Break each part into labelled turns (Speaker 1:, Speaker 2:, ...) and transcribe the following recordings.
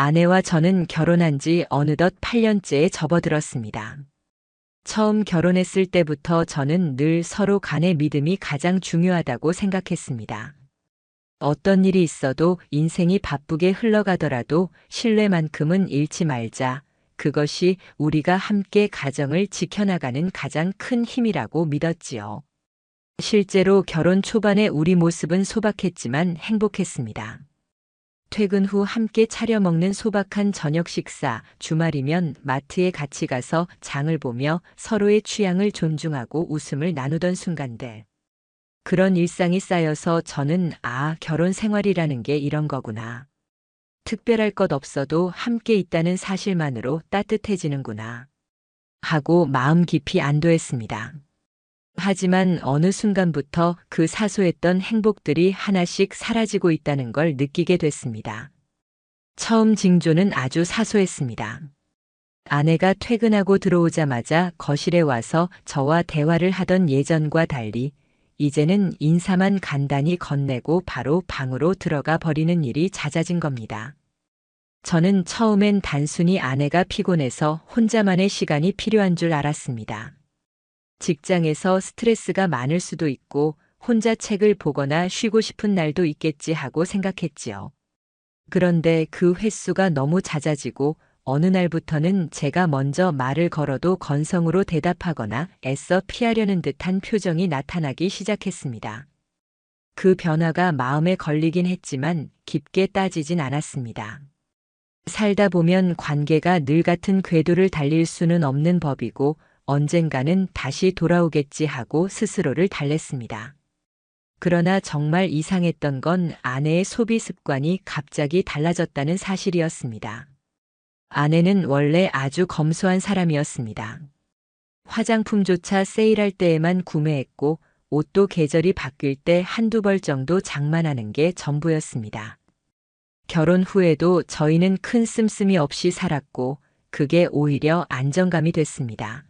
Speaker 1: 아내와 저는 결혼한 지 어느덧 8년째에 접어들었습니다. 처음 결혼했을 때부터 저는 늘 서로 간의 믿음이 가장 중요하다고 생각했습니다. 어떤 일이 있어도 인생이 바쁘게 흘러가더라도 신뢰만큼은 잃지 말자. 그것이 우리가 함께 가정을 지켜나가는 가장 큰 힘이라고 믿었지요. 실제로 결혼 초반에 우리 모습은 소박했지만 행복했습니다. 퇴근 후 함께 차려 먹는 소박한 저녁 식사, 주말이면 마트에 같이 가서 장을 보며 서로의 취향을 존중하고 웃음을 나누던 순간들. 그런 일상이 쌓여서 저는 결혼 생활이라는 게 이런 거구나. 특별할 것 없어도 함께 있다는 사실만으로 따뜻해지는구나. 하고 마음 깊이 안도했습니다. 하지만 어느 순간부터 그 사소했던 행복들이 하나씩 사라지고 있다는 걸 느끼게 됐습니다. 처음 징조는 아주 사소했습니다. 아내가 퇴근하고 들어오자마자 거실에 와서 저와 대화를 하던 예전과 달리 이제는 인사만 간단히 건네고 바로 방으로 들어가 버리는 일이 잦아진 겁니다. 저는 처음엔 단순히 아내가 피곤해서 혼자만의 시간이 필요한 줄 알았습니다. 직장에서 스트레스가 많을 수도 있고 혼자 책을 보거나 쉬고 싶은 날도 있겠지 하고 생각했지요. 그런데 그 횟수가 너무 잦아지고 어느 날부터는 제가 먼저 말을 걸어도 건성으로 대답하거나 애써 피하려는 듯한 표정이 나타나기 시작했습니다. 그 변화가 마음에 걸리긴 했지만 깊게 따지진 않았습니다. 살다 보면 관계가 늘 같은 궤도를 달릴 수는 없는 법이고 언젠가는 다시 돌아오겠지 하고 스스로를 달랬습니다. 그러나 정말 이상했던 건 아내의 소비 습관이 갑자기 달라졌다는 사실이었습니다. 아내는 원래 아주 검소한 사람이었습니다. 화장품조차 세일할 때에만 구매했고 옷도 계절이 바뀔 때 한두 벌 정도 장만하는 게 전부였습니다. 결혼 후에도 저희는 큰 씀씀이 없이 살았고 그게 오히려 안정감이 됐습니다.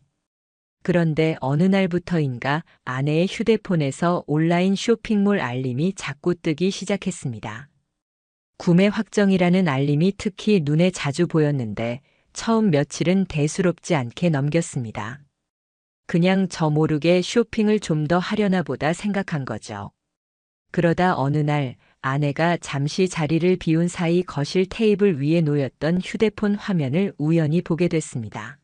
Speaker 1: 그런데 어느 날부터인가 아내의 휴대폰에서 온라인 쇼핑몰 알림이 자꾸 뜨기 시작했습니다. 구매 확정이라는 알림이 특히 눈에 자주 보였는데 처음 며칠은 대수롭지 않게 넘겼습니다. 그냥 저 모르게 쇼핑을 좀 더 하려나 보다 생각한 거죠. 그러다 어느 날 아내가 잠시 자리를 비운 사이 거실 테이블 위에 놓였던 휴대폰 화면을 우연히 보게 됐습니다.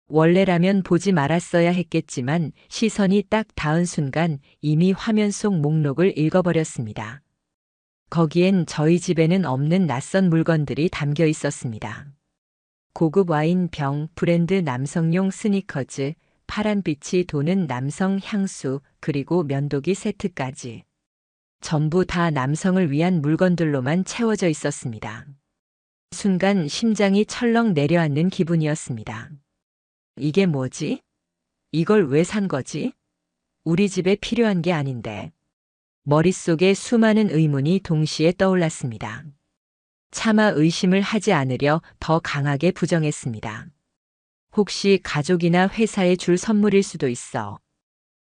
Speaker 1: 원래라면 보지 말았어야 했겠지만 시선이 딱 닿은 순간 이미 화면 속 목록을 읽어버렸습니다. 거기엔 저희 집에는 없는 낯선 물건들이 담겨 있었습니다. 고급 와인병, 브랜드 남성용 스니커즈, 파란빛이 도는 남성 향수, 그리고 면도기 세트까지. 전부 다 남성을 위한 물건들로만 채워져 있었습니다. 순간 심장이 철렁 내려앉는 기분이었습니다. 이게 뭐지? 이걸 왜 산 거지? 우리 집에 필요한 게 아닌데. 머릿속에 수많은 의문이 동시에 떠올랐습니다. 차마 의심을 하지 않으려 더 강하게 부정했습니다. 혹시 가족이나 회사에 줄 선물일 수도 있어.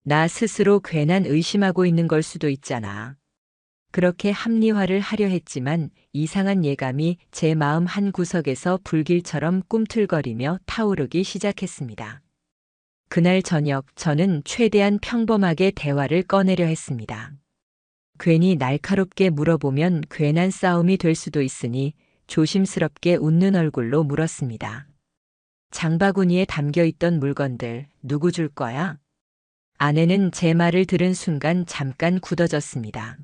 Speaker 1: 나 스스로 괜한 의심하고 있는 걸 수도 있잖아. 그렇게 합리화를 하려 했지만 이상한 예감이 제 마음 한 구석에서 불길처럼 꿈틀거리며 타오르기 시작했습니다. 그날 저녁 저는 최대한 평범하게 대화를 꺼내려 했습니다. 괜히 날카롭게 물어보면 괜한 싸움이 될 수도 있으니 조심스럽게 웃는 얼굴로 물었습니다. 장바구니에 담겨있던 물건들 누구 줄 거야? 아내는 제 말을 들은 순간 잠깐 굳어졌습니다.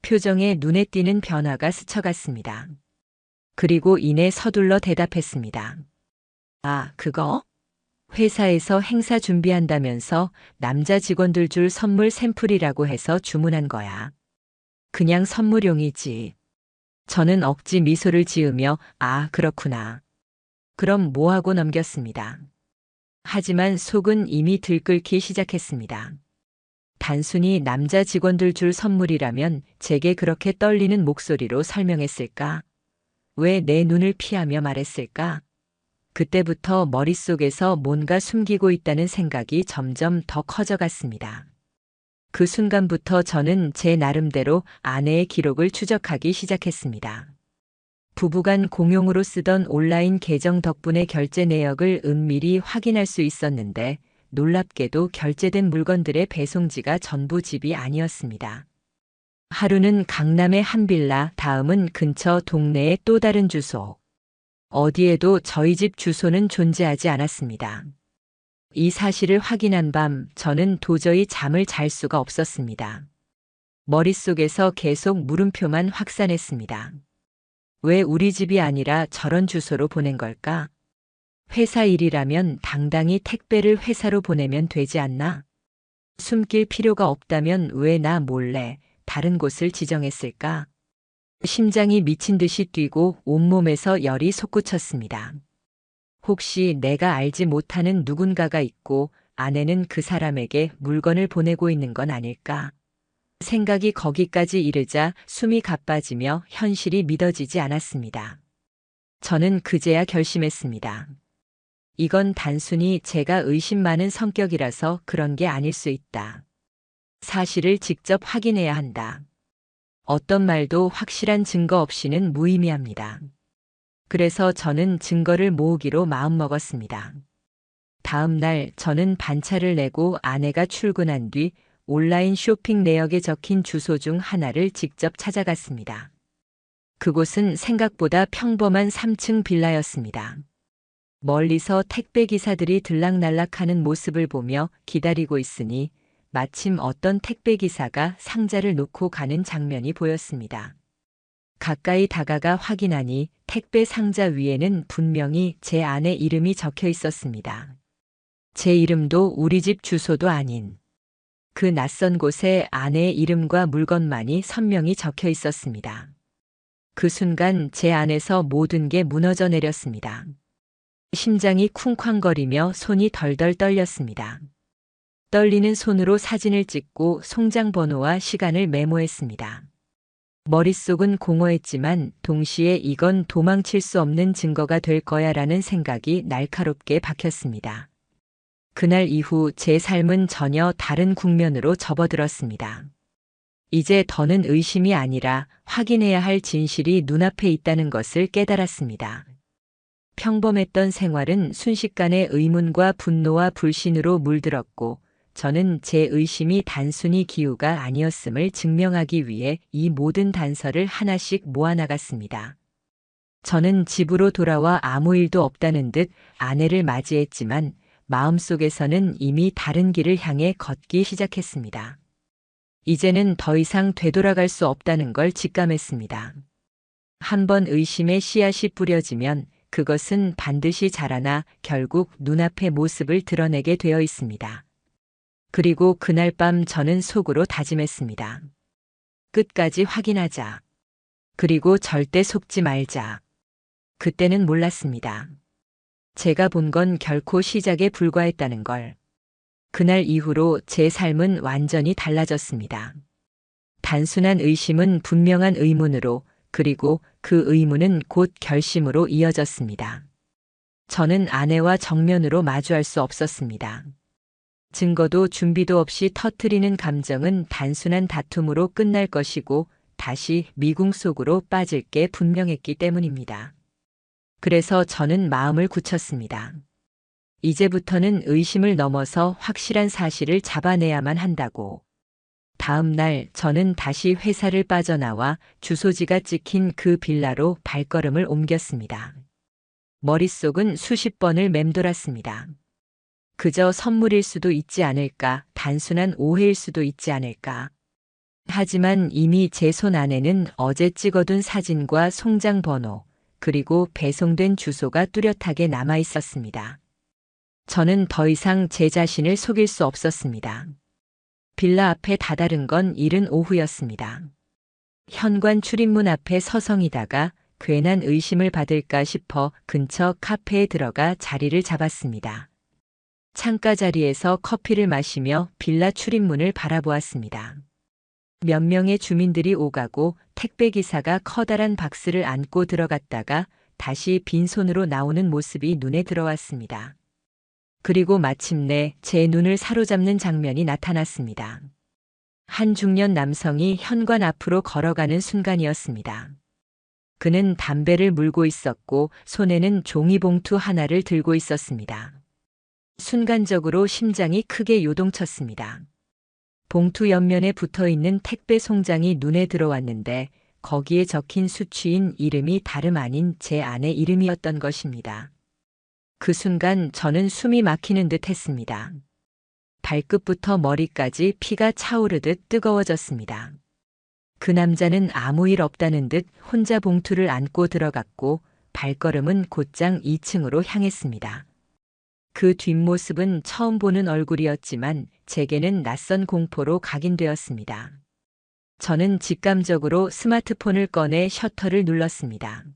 Speaker 1: 표정에 눈에 띄는 변화가 스쳐갔습니다. 그리고 이내 서둘러 대답했습니다. 그거? 회사에서 행사 준비한다면서 남자 직원들 줄 선물 샘플이라고 해서 주문한 거야. 그냥 선물용이지. 저는 억지 미소를 지으며 그렇구나. 그럼 뭐 하고 넘겼습니다. 하지만 속은 이미 들끓기 시작했습니다. 단순히 남자 직원들 줄 선물이라면 제게 그렇게 떨리는 목소리로 설명했을까? 왜 내 눈을 피하며 말했을까? 그때부터 머릿속에서 뭔가 숨기고 있다는 생각이 점점 더 커져갔습니다. 그 순간부터 저는 제 나름대로 아내의 기록을 추적하기 시작했습니다. 부부간 공용으로 쓰던 온라인 계정 덕분에 결제 내역을 은밀히 확인할 수 있었는데 놀랍게도 결제된 물건들의 배송지가 전부 집이 아니었습니다. 하루는 강남의 한 빌라, 다음은 근처 동네의 또 다른 주소. 어디에도 저희 집 주소는 존재하지 않았습니다. 이 사실을 확인한 밤 저는 도저히 잠을 잘 수가 없었습니다. 머릿속에서 계속 물음표만 확산했습니다. 왜 우리 집이 아니라 저런 주소로 보낸 걸까? 회사 일이라면 당당히 택배를 회사로 보내면 되지 않나? 숨길 필요가 없다면 왜 나 몰래 다른 곳을 지정했을까? 심장이 미친 듯이 뛰고 온몸에서 열이 솟구쳤습니다. 혹시 내가 알지 못하는 누군가가 있고 아내는 그 사람에게 물건을 보내고 있는 건 아닐까? 생각이 거기까지 이르자 숨이 가빠지며 현실이 믿어지지 않았습니다. 저는 그제야 결심했습니다. 이건 단순히 제가 의심 많은 성격이라서 그런 게 아닐 수 있다. 사실을 직접 확인해야 한다. 어떤 말도 확실한 증거 없이는 무의미합니다. 그래서 저는 증거를 모으기로 마음먹었습니다. 다음 날 저는 반차를 내고 아내가 출근한 뒤 온라인 쇼핑 내역에 적힌 주소 중 하나를 직접 찾아갔습니다. 그곳은 생각보다 평범한 3층 빌라였습니다. 멀리서 택배 기사들이 들락날락하는 모습을 보며 기다리고 있으니 마침 어떤 택배 기사가 상자를 놓고 가는 장면이 보였습니다. 가까이 다가가 확인하니 택배 상자 위에는 분명히 제 아내 이름이 적혀 있었습니다. 제 이름도 우리 집 주소도 아닌 그 낯선 곳에 아내의 이름과 물건만이 선명히 적혀 있었습니다. 그 순간 제 안에서 모든 게 무너져 내렸습니다. 심장이 쿵쾅거리며 손이 덜덜 떨렸습니다. 떨리는 손으로 사진을 찍고 송장 번호와 시간을 메모했습니다. 머릿속은 공허했지만 동시에 이건 도망칠 수 없는 증거가 될 거야라는 생각이 날카롭게 박혔습니다. 그날 이후 제 삶은 전혀 다른 국면으로 접어들었습니다. 이제 더는 의심이 아니라 확인해야 할 진실이 눈앞에 있다는 것을 깨달았습니다. 평범했던 생활은 순식간에 의문과 분노와 불신으로 물들었고 저는 제 의심이 단순히 기우가 아니었음을 증명하기 위해 이 모든 단서를 하나씩 모아나갔습니다. 저는 집으로 돌아와 아무 일도 없다는 듯 아내를 맞이했지만 마음속에서는 이미 다른 길을 향해 걷기 시작했습니다. 이제는 더 이상 되돌아갈 수 없다는 걸 직감했습니다. 한번 의심의 씨앗이 뿌려지면 그것은 반드시 자라나 결국 눈앞의 모습을 드러내게 되어 있습니다. 그리고 그날 밤 저는 속으로 다짐했습니다. 끝까지 확인하자. 그리고 절대 속지 말자. 그때는 몰랐습니다. 제가 본 건 결코 시작에 불과했다는 걸. 그날 이후로 제 삶은 완전히 달라졌습니다. 단순한 의심은 분명한 의문으로, 그리고 그 의문은 곧 결심으로 이어졌습니다. 저는 아내와 정면으로 마주할 수 없었습니다. 증거도 준비도 없이 터뜨리는 감정은 단순한 다툼으로 끝날 것이고 다시 미궁 속으로 빠질 게 분명했기 때문입니다. 그래서 저는 마음을 굳혔습니다. 이제부터는 의심을 넘어서 확실한 사실을 잡아내야만 한다고. 다음 날 저는 다시 회사를 빠져나와 주소지가 찍힌 그 빌라로 발걸음을 옮겼습니다. 머릿속은 수십 번을 맴돌았습니다. 그저 선물일 수도 있지 않을까, 단순한 오해일 수도 있지 않을까. 하지만 이미 제 손 안에는 어제 찍어둔 사진과 송장 번호, 그리고 배송된 주소가 뚜렷하게 남아 있었습니다. 저는 더 이상 제 자신을 속일 수 없었습니다. 빌라 앞에 다다른 건 이른 오후였습니다. 현관 출입문 앞에 서성이다가 괜한 의심을 받을까 싶어 근처 카페에 들어가 자리를 잡았습니다. 창가 자리에서 커피를 마시며 빌라 출입문을 바라보았습니다. 몇 명의 주민들이 오가고 택배기사가 커다란 박스를 안고 들어갔다가 다시 빈손으로 나오는 모습이 눈에 들어왔습니다. 그리고 마침내 제 눈을 사로잡는 장면이 나타났습니다. 한 중년 남성이 현관 앞으로 걸어가는 순간이었습니다. 그는 담배를 물고 있었고 손에는 종이봉투 하나를 들고 있었습니다. 순간적으로 심장이 크게 요동쳤습니다. 봉투 옆면에 붙어 있는 택배 송장이 눈에 들어왔는데 거기에 적힌 수취인 이름이 다름 아닌 제 아내 이름이었던 것입니다. 그 순간 저는 숨이 막히는 듯 했습니다. 발끝부터 머리까지 피가 차오르듯 뜨거워졌습니다. 그 남자는 아무 일 없다는 듯 혼자 봉투를 안고 들어갔고 발걸음은 곧장 2층으로 향했습니다. 그 뒷모습은 처음 보는 얼굴이었지만 제게는 낯선 공포로 각인되었습니다. 저는 직감적으로 스마트폰을 꺼내 셔터를 눌렀습니다.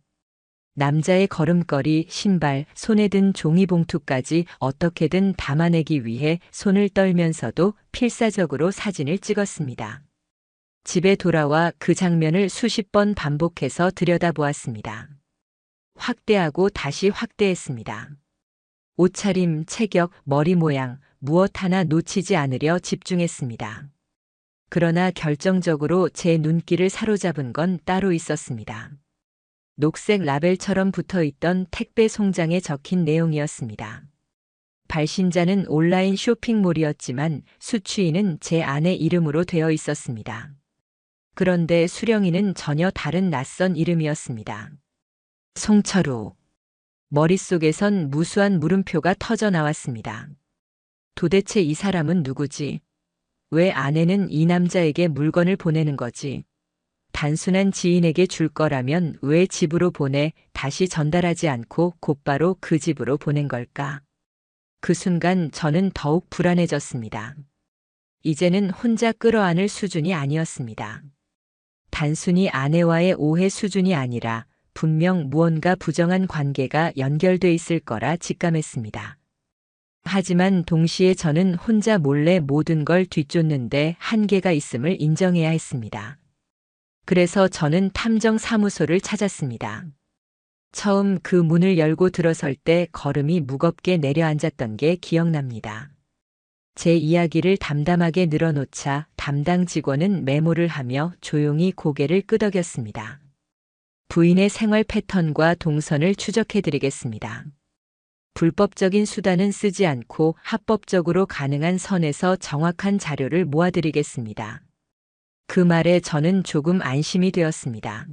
Speaker 1: 남자의 걸음걸이, 신발, 손에 든 종이봉투까지 어떻게든 담아내기 위해 손을 떨면서도 필사적으로 사진을 찍었습니다. 집에 돌아와 그 장면을 수십 번 반복해서 들여다보았습니다. 확대하고 다시 확대했습니다. 옷차림, 체격, 머리 모양, 무엇 하나 놓치지 않으려 집중했습니다. 그러나 결정적으로 제 눈길을 사로잡은 건 따로 있었습니다. 녹색 라벨처럼 붙어 있던 택배 송장에 적힌 내용이었습니다. 발신자는 온라인 쇼핑몰이었지만 수취인은 제 아내 이름으로 되어 있었습니다. 그런데 수령이는 전혀 다른 낯선 이름이었습니다. 송철우. 머릿속에선 무수한 물음표가 터져 나왔습니다. 도대체 이 사람은 누구지? 왜 아내는 이 남자에게 물건을 보내는 거지? 단순한 지인에게 줄 거라면 왜 집으로 보내 다시 전달하지 않고 곧바로 그 집으로 보낸 걸까? 그 순간 저는 더욱 불안해졌습니다. 이제는 혼자 끌어안을 수준이 아니었습니다. 단순히 아내와의 오해 수준이 아니라 분명 무언가 부정한 관계가 연결돼 있을 거라 직감했습니다. 하지만 동시에 저는 혼자 몰래 모든 걸 뒤쫓는데 한계가 있음을 인정해야 했습니다. 그래서 저는 탐정사무소를 찾았습니다. 처음 그 문을 열고 들어설 때 걸음이 무겁게 내려앉았던 게 기억납니다. 제 이야기를 담담하게 늘어놓자 담당 직원은 메모를 하며 조용히 고개를 끄덕였습니다. 부인의 생활 패턴과 동선을 추적해드리겠습니다. 불법적인 수단은 쓰지 않고 합법적으로 가능한 선에서 정확한 자료를 모아드리겠습니다. 그 말에 저는 조금 안심이 되었습니다.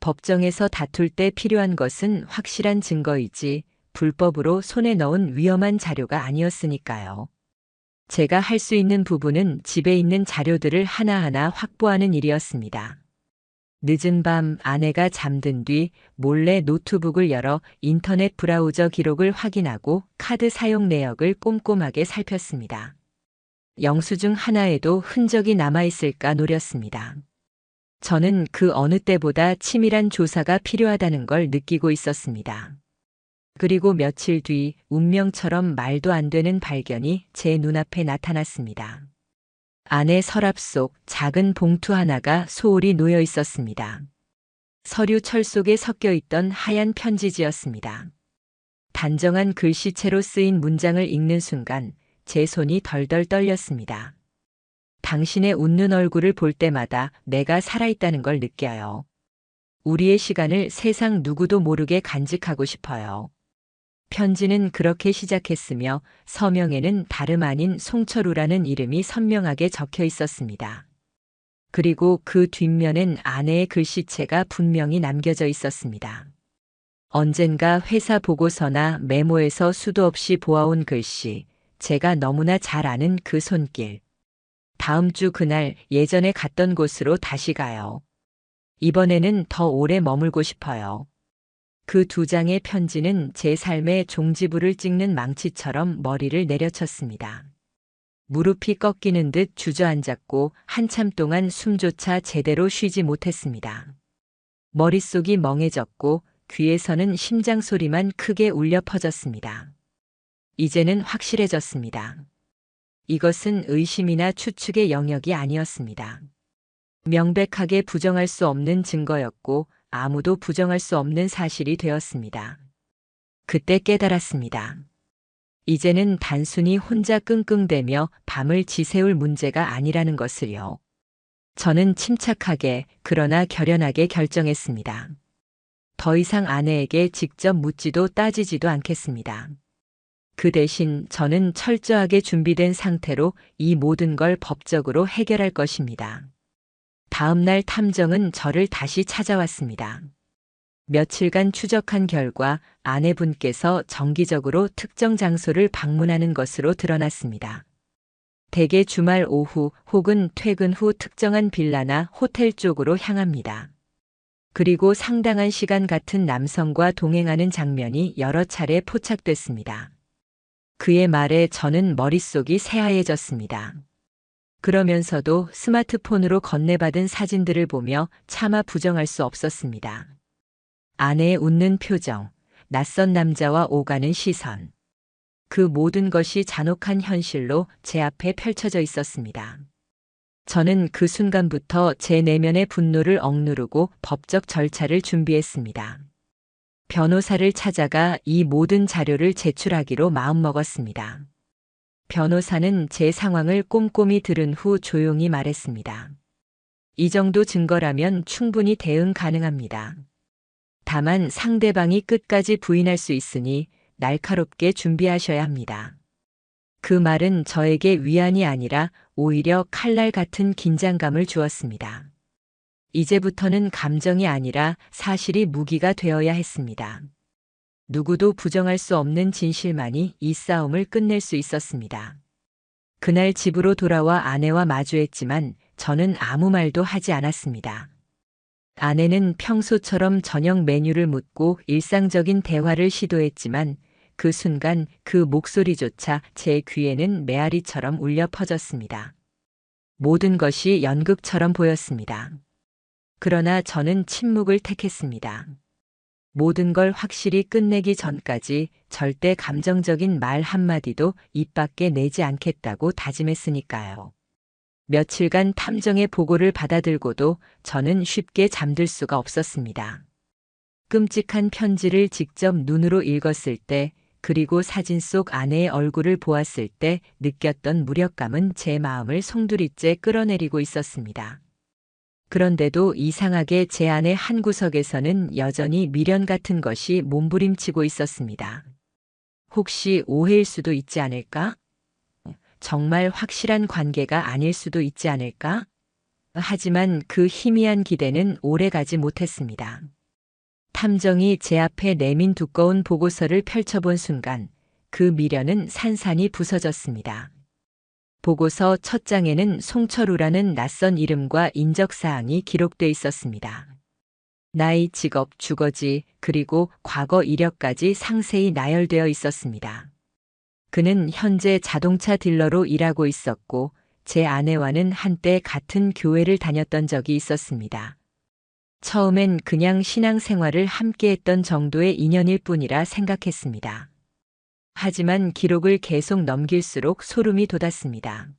Speaker 1: 법정에서 다툴 때 필요한 것은 확실한 증거이지 불법으로 손에 넣은 위험한 자료가 아니었으니까요. 제가 할 수 있는 부분은 집에 있는 자료들을 하나하나 확보하는 일이었습니다. 늦은 밤 아내가 잠든 뒤 몰래 노트북을 열어 인터넷 브라우저 기록을 확인하고 카드 사용 내역을 꼼꼼하게 살폈습니다. 영수증 하나에도 흔적이 남아있을까 노렸습니다. 저는 그 어느 때보다 치밀한 조사가 필요하다는 걸 느끼고 있었습니다. 그리고 며칠 뒤 운명처럼 말도 안 되는 발견이 제 눈앞에 나타났습니다. 아내 서랍 속 작은 봉투 하나가 소홀히 놓여 있었습니다. 서류 철 속에 섞여 있던 하얀 편지지였습니다. 단정한 글씨체로 쓰인 문장을 읽는 순간 제 손이 덜덜 떨렸습니다. 당신의 웃는 얼굴을 볼 때마다 내가 살아있다는 걸 느껴요. 우리의 시간을 세상 누구도 모르게 간직하고 싶어요. 편지는 그렇게 시작했으며 서명에는 다름 아닌 송철우라는 이름이 선명하게 적혀 있었습니다. 그리고 그 뒷면엔 아내의 글씨체가 분명히 남겨져 있었습니다. 언젠가 회사 보고서나 메모에서 수도 없이 보아온 글씨, 제가 너무나 잘 아는 그 손길. 다음 주 그날 예전에 갔던 곳으로 다시 가요. 이번에는 더 오래 머물고 싶어요. 그 두 장의 편지는 제 삶의 종지부를 찍는 망치처럼 머리를 내려쳤습니다. 무릎이 꺾이는 듯 주저앉았고 한참 동안 숨조차 제대로 쉬지 못했습니다. 머릿속이 멍해졌고 귀에서는 심장 소리만 크게 울려 퍼졌습니다. 이제는 확실해졌습니다. 이것은 의심이나 추측의 영역이 아니었습니다. 명백하게 부정할 수 없는 증거였고 아무도 부정할 수 없는 사실이 되었습니다. 그때 깨달았습니다. 이제는 단순히 혼자 끙끙대며 밤을 지새울 문제가 아니라는 것을요. 저는 침착하게 그러나 결연하게 결정했습니다. 더 이상 아내에게 직접 묻지도 따지지도 않겠습니다. 그 대신 저는 철저하게 준비된 상태로 이 모든 걸 법적으로 해결할 것입니다. 다음 날 탐정은 저를 다시 찾아왔습니다. 며칠간 추적한 결과 아내분께서 정기적으로 특정 장소를 방문하는 것으로 드러났습니다. 대개 주말 오후 혹은 퇴근 후 특정한 빌라나 호텔 쪽으로 향합니다. 그리고 상당한 시간 같은 남성과 동행하는 장면이 여러 차례 포착됐습니다. 그의 말에 저는 머릿속이 새하얘졌습니다. 그러면서도 스마트폰으로 건네받은 사진들을 보며 차마 부정할 수 없었습니다. 아내의 웃는 표정, 낯선 남자와 오가는 시선. 그 모든 것이 잔혹한 현실로 제 앞에 펼쳐져 있었습니다. 저는 그 순간부터 제 내면의 분노를 억누르고 법적 절차를 준비했습니다. 변호사를 찾아가 이 모든 자료를 제출하기로 마음먹었습니다. 변호사는 제 상황을 꼼꼼히 들은 후 조용히 말했습니다. 이 정도 증거라면 충분히 대응 가능합니다. 다만 상대방이 끝까지 부인할 수 있으니 날카롭게 준비하셔야 합니다. 그 말은 저에게 위안이 아니라 오히려 칼날 같은 긴장감을 주었습니다. 이제부터는 감정이 아니라 사실이 무기가 되어야 했습니다. 누구도 부정할 수 없는 진실만이 이 싸움을 끝낼 수 있었습니다. 그날 집으로 돌아와 아내와 마주했지만 저는 아무 말도 하지 않았습니다. 아내는 평소처럼 저녁 메뉴를 묻고 일상적인 대화를 시도했지만 그 순간 그 목소리조차 제 귀에는 메아리처럼 울려 퍼졌습니다. 모든 것이 연극처럼 보였습니다. 그러나 저는 침묵을 택했습니다. 모든 걸 확실히 끝내기 전까지 절대 감정적인 말 한마디도 입 밖에 내지 않겠다고 다짐했으니까요. 며칠간 탐정의 보고를 받아들고도 저는 쉽게 잠들 수가 없었습니다. 끔찍한 편지를 직접 눈으로 읽었을 때, 그리고 사진 속 아내의 얼굴을 보았을 때 느꼈던 무력감은 제 마음을 송두리째 끌어내리고 있었습니다. 그런데도 이상하게 제 안의 한 구석에서는 여전히 미련 같은 것이 몸부림치고 있었습니다. 혹시 오해일 수도 있지 않을까? 정말 확실한 관계가 아닐 수도 있지 않을까? 하지만 그 희미한 기대는 오래가지 못했습니다. 탐정이 제 앞에 내민 두꺼운 보고서를 펼쳐본 순간 그 미련은 산산이 부서졌습니다. 보고서 첫 장에는 송철우라는 낯선 이름과 인적사항이 기록돼 있었습니다. 나이, 직업, 주거지, 그리고 과거 이력까지 상세히 나열되어 있었습니다. 그는 현재 자동차 딜러로 일하고 있었고 제 아내와는 한때 같은 교회를 다녔던 적이 있었습니다. 처음엔 그냥 신앙생활을 함께했던 정도의 인연일 뿐이라 생각했습니다. 하지만 기록을 계속 넘길수록 소름이 돋았습니다.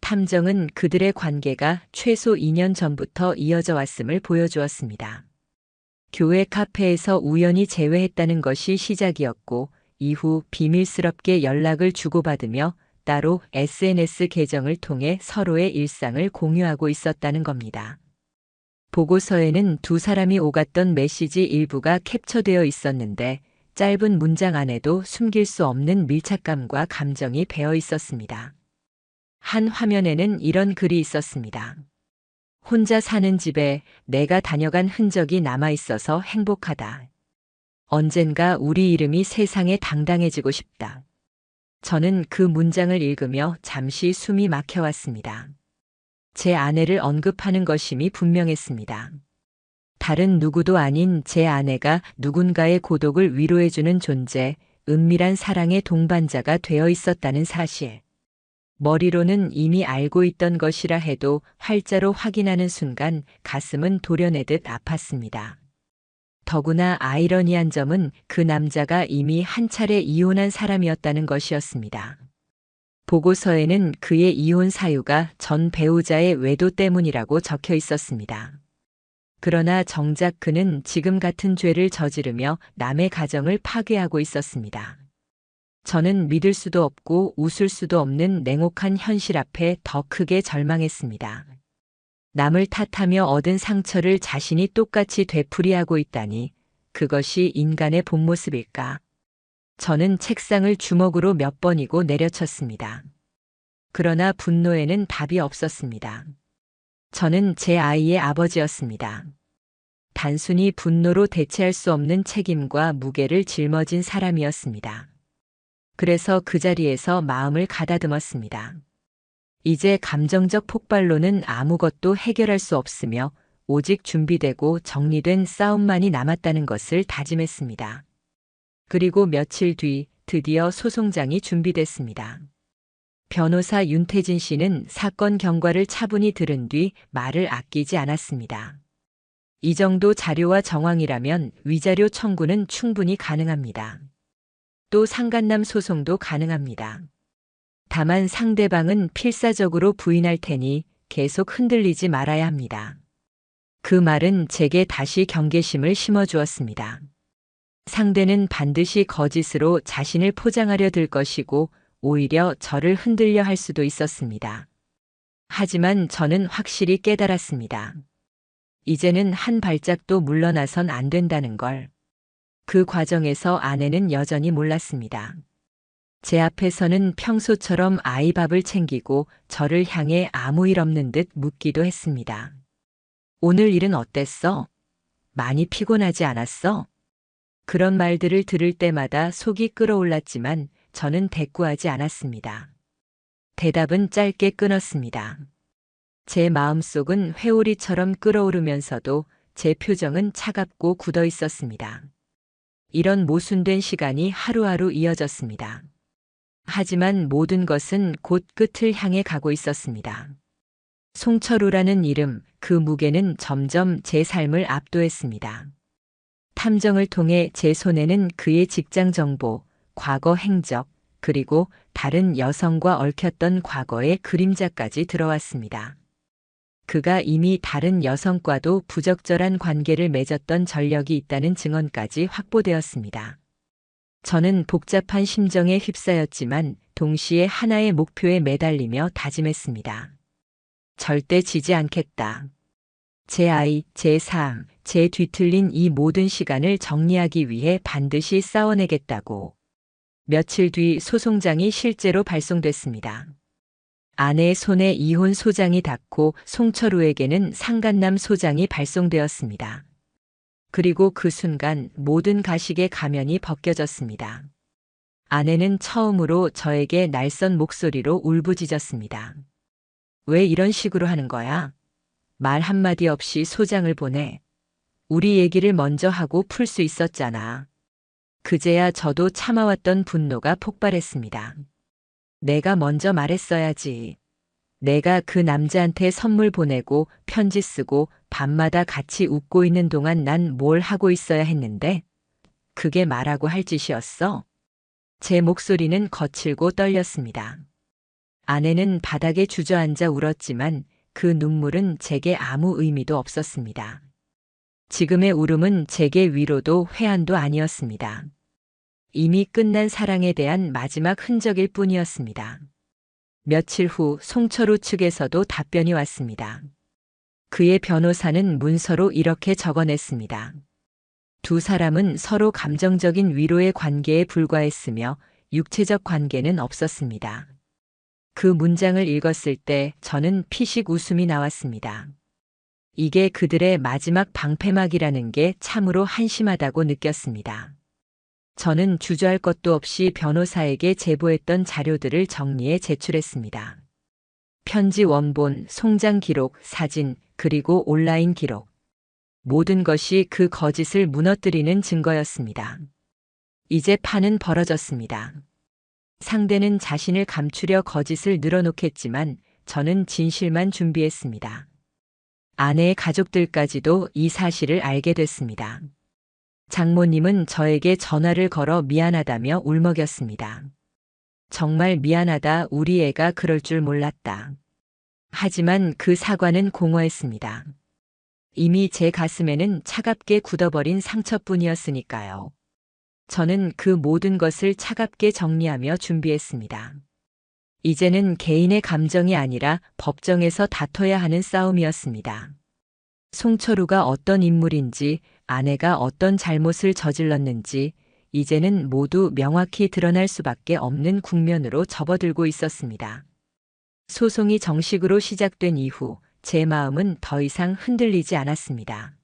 Speaker 1: 탐정은 그들의 관계가 최소 2년 전부터 이어져 왔음을 보여주었습니다. 교회 카페에서 우연히 재회했다는 것이 시작이었고 이후 비밀스럽게 연락을 주고받으며 따로 SNS 계정을 통해 서로의 일상을 공유하고 있었다는 겁니다. 보고서에는 두 사람이 오갔던 메시지 일부가 캡처되어 있었는데 짧은 문장 안에도 숨길 수 없는 밀착감과 감정이 배어 있었습니다. 한 화면에는 이런 글이 있었습니다. 혼자 사는 집에 내가 다녀간 흔적이 남아 있어서 행복하다. 언젠가 우리 이름이 세상에 당당해지고 싶다. 저는 그 문장을 읽으며 잠시 숨이 막혀왔습니다. 제 아내를 언급하는 것임이 분명했습니다. 다른 누구도 아닌 제 아내가 누군가의 고독을 위로해주는 존재, 은밀한 사랑의 동반자가 되어 있었다는 사실. 머리로는 이미 알고 있던 것이라 해도 활자로 확인하는 순간 가슴은 도려내듯 아팠습니다. 더구나 아이러니한 점은 그 남자가 이미 한 차례 이혼한 사람이었다는 것이었습니다. 보고서에는 그의 이혼 사유가 전 배우자의 외도 때문이라고 적혀 있었습니다. 그러나 정작 그는 지금 같은 죄를 저지르며 남의 가정을 파괴하고 있었습니다. 저는 믿을 수도 없고 웃을 수도 없는 냉혹한 현실 앞에 더 크게 절망했습니다. 남을 탓하며 얻은 상처를 자신이 똑같이 되풀이하고 있다니 그것이 인간의 본 모습일까? 저는 책상을 주먹으로 몇 번이고 내려쳤습니다. 그러나 분노에는 답이 없었습니다. 저는 제 아이의 아버지였습니다. 단순히 분노로 대체할 수 없는 책임과 무게를 짊어진 사람이었습니다. 그래서 그 자리에서 마음을 가다듬었습니다. 이제 감정적 폭발로는 아무것도 해결할 수 없으며 오직 준비되고 정리된 싸움만이 남았다는 것을 다짐했습니다. 그리고 며칠 뒤 드디어 소송장이 준비됐습니다. 변호사 윤태진 씨는 사건 경과를 차분히 들은 뒤 말을 아끼지 않았습니다. 이 정도 자료와 정황이라면 위자료 청구는 충분히 가능합니다. 또 상간남 소송도 가능합니다. 다만 상대방은 필사적으로 부인할 테니 계속 흔들리지 말아야 합니다. 그 말은 제게 다시 경계심을 심어주었습니다. 상대는 반드시 거짓으로 자신을 포장하려 들 것이고 오히려 저를 흔들려 할 수도 있었습니다. 하지만 저는 확실히 깨달았습니다. 이제는 한 발짝도 물러나선 안 된다는 걸. 그 과정에서 아내는 여전히 몰랐습니다. 제 앞에서는 평소처럼 아이 밥을 챙기고 저를 향해 아무 일 없는 듯 묻기도 했습니다. 오늘 일은 어땠어? 많이 피곤하지 않았어? 그런 말들을 들을 때마다 속이 끓어올랐지만 저는 대꾸하지 않았습니다. 대답은 짧게 끊었습니다. 제 마음속은 회오리처럼 끓어오르면서도 제 표정은 차갑고 굳어 있었습니다. 이런 모순된 시간이 하루하루 이어졌습니다. 하지만 모든 것은 곧 끝을 향해 가고 있었습니다. 송철우라는 이름, 그 무게는 점점 제 삶을 압도했습니다. 탐정을 통해 제 손에는 그의 직장 정보, 과거 행적, 그리고 다른 여성과 얽혔던 과거의 그림자까지 들어왔습니다. 그가 이미 다른 여성과도 부적절한 관계를 맺었던 전력이 있다는 증언까지 확보되었습니다. 저는 복잡한 심정에 휩싸였지만 동시에 하나의 목표에 매달리며 다짐했습니다. 절대 지지 않겠다. 제 아이, 제 삶, 제 뒤틀린 이 모든 시간을 정리하기 위해 반드시 싸워내겠다고. 며칠 뒤 소송장이 실제로 발송됐습니다. 아내의 손에 이혼 소장이 닿고 송철우에게는 상간남 소장이 발송되었습니다. 그리고 그 순간 모든 가식의 가면이 벗겨졌습니다. 아내는 처음으로 저에게 날선 목소리로 울부짖었습니다. 왜 이런 식으로 하는 거야? 말 한마디 없이 소장을 보내. 우리 얘기를 먼저 하고 풀 수 있었잖아. 그제야 저도 참아왔던 분노가 폭발했습니다. 내가 먼저 말했어야지. 내가 그 남자한테 선물 보내고 편지 쓰고 밤마다 같이 웃고 있는 동안 난 뭘 하고 있어야 했는데? 그게 말하고 할 짓이었어? 제 목소리는 거칠고 떨렸습니다. 아내는 바닥에 주저앉아 울었지만 그 눈물은 제게 아무 의미도 없었습니다. 지금의 울음은 제게 위로도 회한도 아니었습니다. 이미 끝난 사랑에 대한 마지막 흔적일 뿐이었습니다. 며칠 후 송철우 측에서도 답변이 왔습니다. 그의 변호사는 문서로 이렇게 적어냈습니다. 두 사람은 서로 감정적인 위로의 관계에 불과했으며 육체적 관계는 없었습니다. 그 문장을 읽었을 때 저는 피식 웃음이 나왔습니다. 이게 그들의 마지막 방패막이라는 게 참으로 한심하다고 느꼈습니다. 저는 주저할 것도 없이 변호사에게 제보했던 자료들을 정리해 제출했습니다. 편지 원본, 송장 기록, 사진, 그리고 온라인 기록. 모든 것이 그 거짓을 무너뜨리는 증거였습니다. 이제 판은 벌어졌습니다. 상대는 자신을 감추려 거짓을 늘어놓겠지만 저는 진실만 준비했습니다. 아내의 가족들까지도 이 사실을 알게 됐습니다. 장모님은 저에게 전화를 걸어 미안하다며 울먹였습니다. 정말 미안하다, 우리 애가 그럴 줄 몰랐다. 하지만 그 사과는 공허했습니다. 이미 제 가슴에는 차갑게 굳어버린 상처뿐이었으니까요. 저는 그 모든 것을 차갑게 정리하며 준비했습니다. 이제는 개인의 감정이 아니라 법정에서 다퉈야 하는 싸움이었습니다. 송철우가 어떤 인물인지, 아내가 어떤 잘못을 저질렀는지 이제는 모두 명확히 드러날 수밖에 없는 국면으로 접어들고 있었습니다. 소송이 정식으로 시작된 이후 제 마음은 더 이상 흔들리지 않았습니다.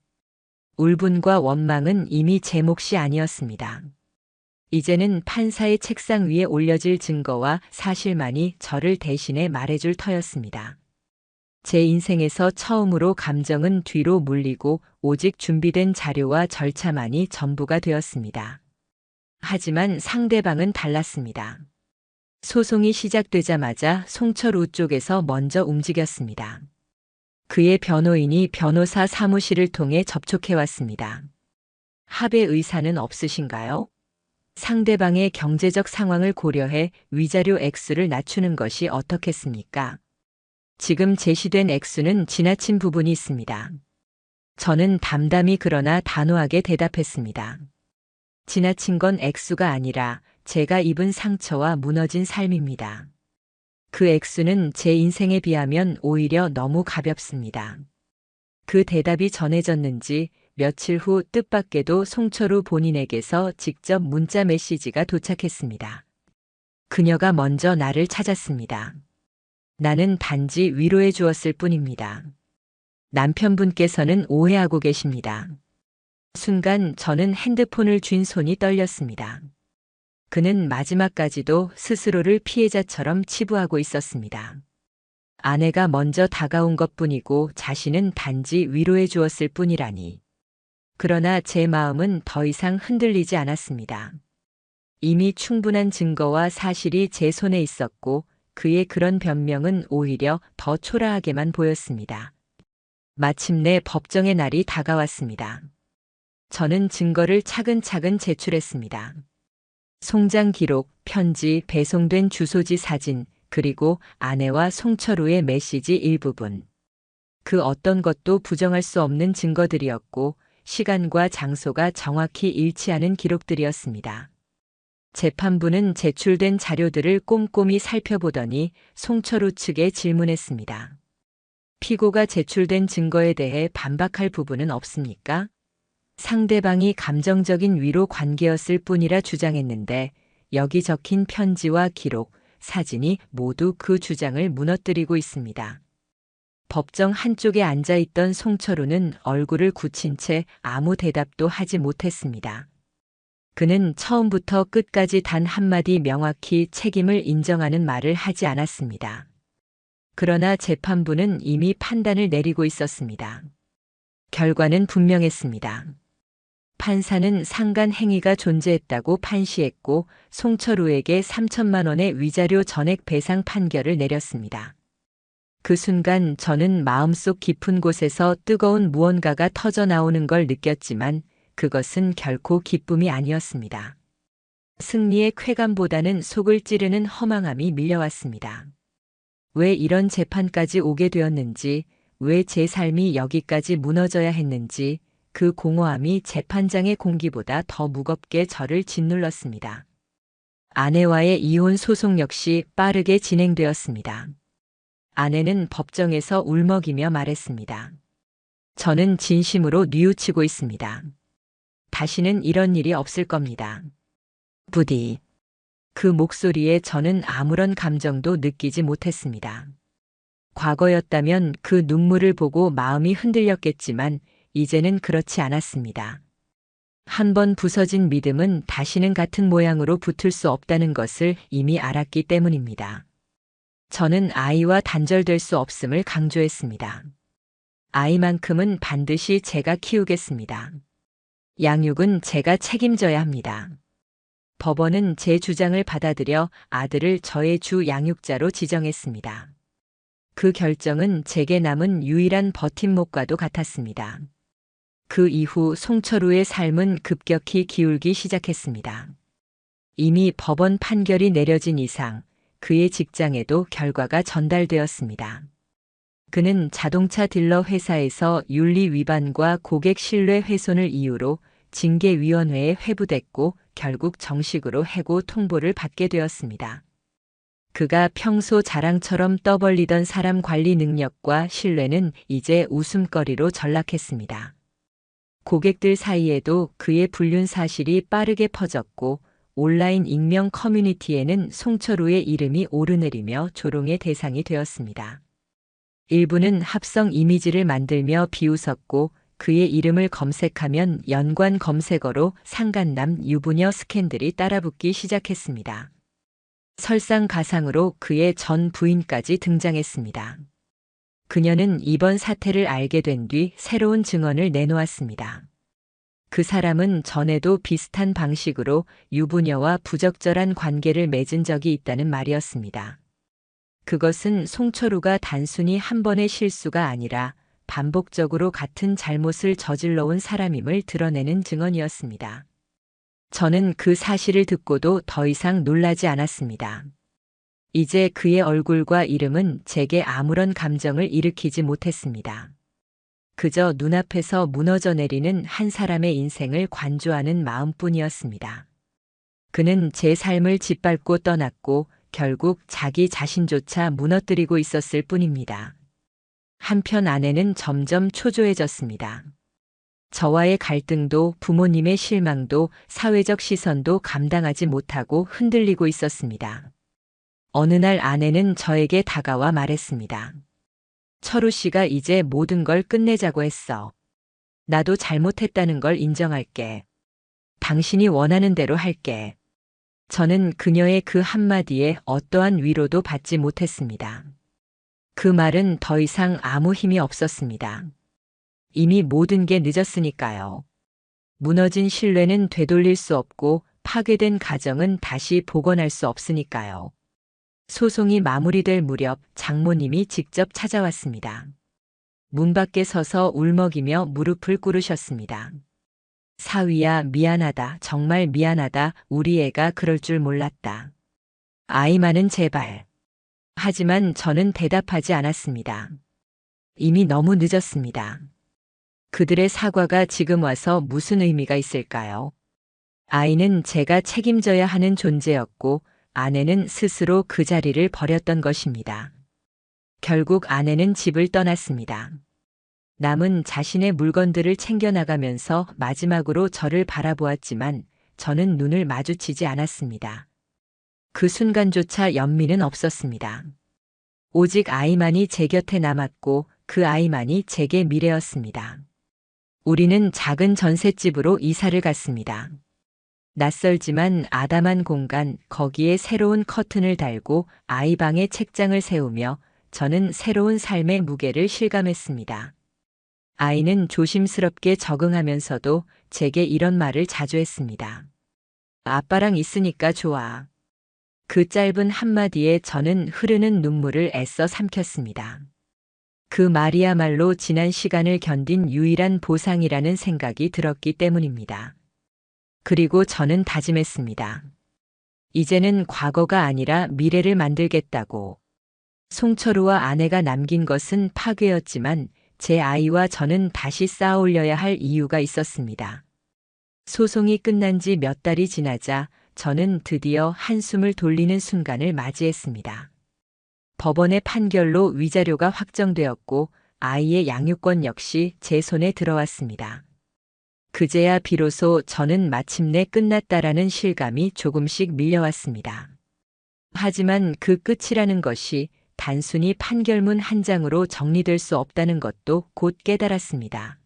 Speaker 1: 울분과 원망은 이미 제 몫이 아니었습니다. 이제는 판사의 책상 위에 올려질 증거와 사실만이 저를 대신해 말해줄 터였습니다. 제 인생에서 처음으로 감정은 뒤로 물리고 오직 준비된 자료와 절차만이 전부가 되었습니다. 하지만 상대방은 달랐습니다. 소송이 시작되자마자 송철우 쪽에서 먼저 움직였습니다. 그의 변호인이 변호사 사무실을 통해 접촉해왔습니다. 합의 의사는 없으신가요? 상대방의 경제적 상황을 고려해 위자료 액수를 낮추는 것이 어떻겠습니까? 지금 제시된 액수는 지나친 부분이 있습니다. 저는 담담히 그러나 단호하게 대답했습니다. 지나친 건 액수가 아니라 제가 입은 상처와 무너진 삶입니다. 그 액수는 제 인생에 비하면 오히려 너무 가볍습니다. 그 대답이 전해졌는지 며칠 후 뜻밖에도 송철우 본인에게서 직접 문자 메시지가 도착했습니다. 그녀가 먼저 나를 찾았습니다. 나는 단지 위로해 주었을 뿐입니다. 남편분께서는 오해하고 계십니다. 순간 저는 핸드폰을 쥔 손이 떨렸습니다. 그는 마지막까지도 스스로를 피해자처럼 치부하고 있었습니다. 아내가 먼저 다가온 것뿐이고 자신은 단지 위로해 주었을 뿐이라니. 그러나 제 마음은 더 이상 흔들리지 않았습니다. 이미 충분한 증거와 사실이 제 손에 있었고 그의 그런 변명은 오히려 더 초라하게만 보였습니다. 마침내 법정의 날이 다가왔습니다. 저는 증거를 차근차근 제출했습니다. 송장 기록, 편지, 배송된 주소지 사진, 그리고 아내와 송철우의 메시지 일부분. 그 어떤 것도 부정할 수 없는 증거들이었고 시간과 장소가 정확히 일치하는 기록들이었습니다. 재판부는 제출된 자료들을 꼼꼼히 살펴보더니 송철우 측에 질문했습니다. 피고가 제출된 증거에 대해 반박할 부분은 없습니까? 상대방이 감정적인 위로 관계였을 뿐이라 주장했는데 여기 적힌 편지와 기록, 사진이 모두 그 주장을 무너뜨리고 있습니다. 법정 한쪽에 앉아있던 송철우는 얼굴을 굳힌 채 아무 대답도 하지 못했습니다. 그는 처음부터 끝까지 단 한마디 명확히 책임을 인정하는 말을 하지 않았습니다. 그러나 재판부는 이미 판단을 내리고 있었습니다. 결과는 분명했습니다. 판사는 상간 행위가 존재했다고 판시했고 송철우에게 3천만 원의 위자료 전액 배상 판결을 내렸습니다. 그 순간 저는 마음속 깊은 곳에서 뜨거운 무언가가 터져 나오는 걸 느꼈지만 그것은 결코 기쁨이 아니었습니다. 승리의 쾌감보다는 속을 찌르는 허망함이 밀려왔습니다. 왜 이런 재판까지 오게 되었는지, 왜 제 삶이 여기까지 무너져야 했는지, 그 공허함이 재판장의 공기보다 더 무겁게 저를 짓눌렀습니다. 아내와의 이혼 소송 역시 빠르게 진행되었습니다. 아내는 법정에서 울먹이며 말했습니다. 저는 진심으로 뉘우치고 있습니다. 다시는 이런 일이 없을 겁니다. 부디. 그 목소리에 저는 아무런 감정도 느끼지 못했습니다. 과거였다면 그 눈물을 보고 마음이 흔들렸겠지만 이제는 그렇지 않았습니다. 한 번 부서진 믿음은 다시는 같은 모양으로 붙을 수 없다는 것을 이미 알았기 때문입니다. 저는 아이와 단절될 수 없음을 강조했습니다. 아이만큼은 반드시 제가 키우겠습니다. 양육은 제가 책임져야 합니다. 법원은 제 주장을 받아들여 아들을 저의 주 양육자로 지정했습니다. 그 결정은 제게 남은 유일한 버팀목과도 같았습니다. 그 이후 송철우의 삶은 급격히 기울기 시작했습니다. 이미 법원 판결이 내려진 이상 그의 직장에도 결과가 전달되었습니다. 그는 자동차 딜러 회사에서 윤리 위반과 고객 신뢰 훼손을 이유로 징계위원회에 회부됐고 결국 정식으로 해고 통보를 받게 되었습니다. 그가 평소 자랑처럼 떠벌리던 사람 관리 능력과 신뢰는 이제 웃음거리로 전락했습니다. 고객들 사이에도 그의 불륜 사실이 빠르게 퍼졌고 온라인 익명 커뮤니티에는 송철우의 이름이 오르내리며 조롱의 대상이 되었습니다. 일부는 합성 이미지를 만들며 비웃었고 그의 이름을 검색하면 연관 검색어로 상간남 유부녀 스캔들이 따라붙기 시작했습니다. 설상가상으로 그의 전 부인까지 등장했습니다. 그녀는 이번 사태를 알게 된 뒤 새로운 증언을 내놓았습니다. 그 사람은 전에도 비슷한 방식으로 유부녀와 부적절한 관계를 맺은 적이 있다는 말이었습니다. 그것은 송철우가 단순히 한 번의 실수가 아니라 반복적으로 같은 잘못을 저질러온 사람임을 드러내는 증언이었습니다. 저는 그 사실을 듣고도 더 이상 놀라지 않았습니다. 이제 그의 얼굴과 이름은 제게 아무런 감정을 일으키지 못했습니다. 그저 눈앞에서 무너져 내리는 한 사람의 인생을 관조하는 마음뿐이었습니다. 그는 제 삶을 짓밟고 떠났고 결국 자기 자신조차 무너뜨리고 있었을 뿐입니다. 한편 아내는 점점 초조해졌습니다. 저와의 갈등도 부모님의 실망도 사회적 시선도 감당하지 못하고 흔들리고 있었습니다. 어느 날 아내는 저에게 다가와 말했습니다. 철우 씨가 이제 모든 걸 끝내자고 했어. 나도 잘못했다는 걸 인정할게. 당신이 원하는 대로 할게. 저는 그녀의 그 한마디에 어떠한 위로도 받지 못했습니다. 그 말은 더 이상 아무 힘이 없었습니다. 이미 모든 게 늦었으니까요. 무너진 신뢰는 되돌릴 수 없고 파괴된 가정은 다시 복원할 수 없으니까요. 소송이 마무리될 무렵 장모님이 직접 찾아왔습니다. 문 밖에 서서 울먹이며 무릎을 꿇으셨습니다. 사위야, 미안하다. 정말 미안하다. 우리 애가 그럴 줄 몰랐다. 아이만은 제발. 하지만 저는 대답하지 않았습니다. 이미 너무 늦었습니다. 그들의 사과가 지금 와서 무슨 의미가 있을까요? 아이는 제가 책임져야 하는 존재였고 아내는 스스로 그 자리를 버렸던 것입니다. 결국 아내는 집을 떠났습니다. 남은 자신의 물건들을 챙겨나가면서 마지막으로 저를 바라보았지만 저는 눈을 마주치지 않았습니다. 그 순간조차 연민은 없었습니다. 오직 아이만이 제 곁에 남았고 그 아이만이 제게 미래였습니다. 우리는 작은 전셋집으로 이사를 갔습니다. 낯설지만 아담한 공간, 거기에 새로운 커튼을 달고 아이 방에 책장을 세우며 저는 새로운 삶의 무게를 실감했습니다. 아이는 조심스럽게 적응하면서도 제게 이런 말을 자주 했습니다. 아빠랑 있으니까 좋아. 그 짧은 한마디에 저는 흐르는 눈물을 애써 삼켰습니다. 그 말이야말로 지난 시간을 견딘 유일한 보상이라는 생각이 들었기 때문입니다. 그리고 저는 다짐했습니다. 이제는 과거가 아니라 미래를 만들겠다고. 송철우와 아내가 남긴 것은 파괴였지만 제 아이와 저는 다시 쌓아 올려야 할 이유가 있었습니다. 소송이 끝난 지 몇 달이 지나자 저는 드디어 한숨을 돌리는 순간을 맞이했습니다. 법원의 판결로 위자료가 확정되었고 아이의 양육권 역시 제 손에 들어왔습니다. 그제야 비로소 저는 마침내 끝났다라는 실감이 조금씩 밀려왔습니다. 하지만 그 끝이라는 것이 단순히 판결문 한 장으로 정리될 수 없다는 것도 곧 깨달았습니다.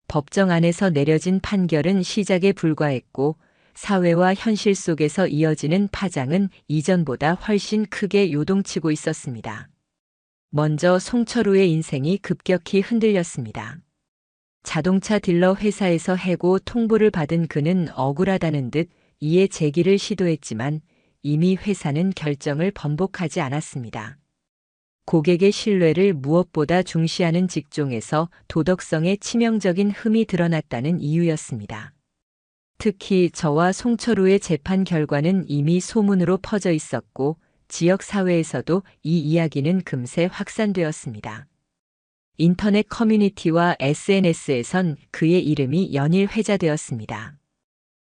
Speaker 1: 법정 안에서 내려진 판결은 시작에 불과했고 사회와 현실 속에서 이어지는 파장은 이전보다 훨씬 크게 요동치고 있었습니다. 먼저 송철우의 인생이 급격히 흔들렸습니다. 자동차 딜러 회사에서 해고 통보를 받은 그는 억울하다는 듯 이해 제기를 시도했지만 이미 회사는 결정을 번복하지 않았습니다. 고객의 신뢰를 무엇보다 중시하는 직종에서 도덕성에 치명적인 흠이 드러났다는 이유였습니다. 특히 저와 송철우의 재판 결과는 이미 소문으로 퍼져 있었고 지역 사회에서도 이 이야기는 금세 확산되었습니다. 인터넷 커뮤니티와 SNS에선 그의 이름이 연일 회자되었습니다.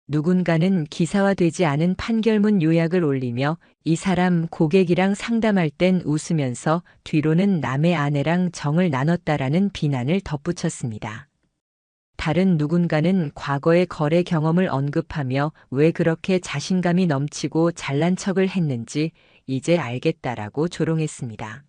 Speaker 1: 누군가는 기사화되지 않은 판결문 요약을 올리며 이 사람 고객이랑 상담할 땐 웃으면서 뒤로는 남의 아내랑 정을 나눴다라는 비난을 덧붙였습니다. 다른 누군가는 과거의 거래 경험을 언급하며 왜 그렇게 자신감이 넘치고 잘난 척을 했는지 이제 알겠다라고 조롱했습니다.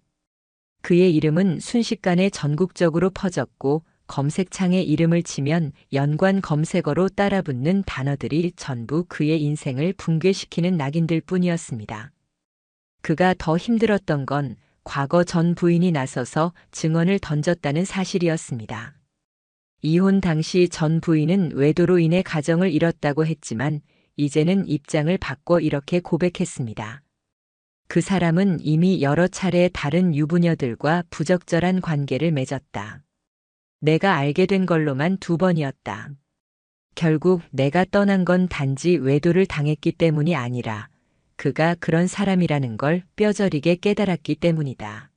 Speaker 1: 그의 이름은 순식간에 전국적으로 퍼졌고 검색창에 이름을 치면 연관 검색어로 따라붙는 단어들이 전부 그의 인생을 붕괴시키는 낙인들 뿐이었습니다. 그가 더 힘들었던 건 과거 전 부인이 나서서 증언을 던졌다는 사실이었습니다. 이혼 당시 전 부인은 외도로 인해 가정을 잃었다고 했지만 이제는 입장을 바꿔 이렇게 고백했습니다. 그 사람은 이미 여러 차례 다른 유부녀들과 부적절한 관계를 맺었다. 내가 알게 된 걸로만 2번이었다. 결국 내가 떠난 건 단지 외도를 당했기 때문이 아니라 그가 그런 사람이라는 걸 뼈저리게 깨달았기 때문이다.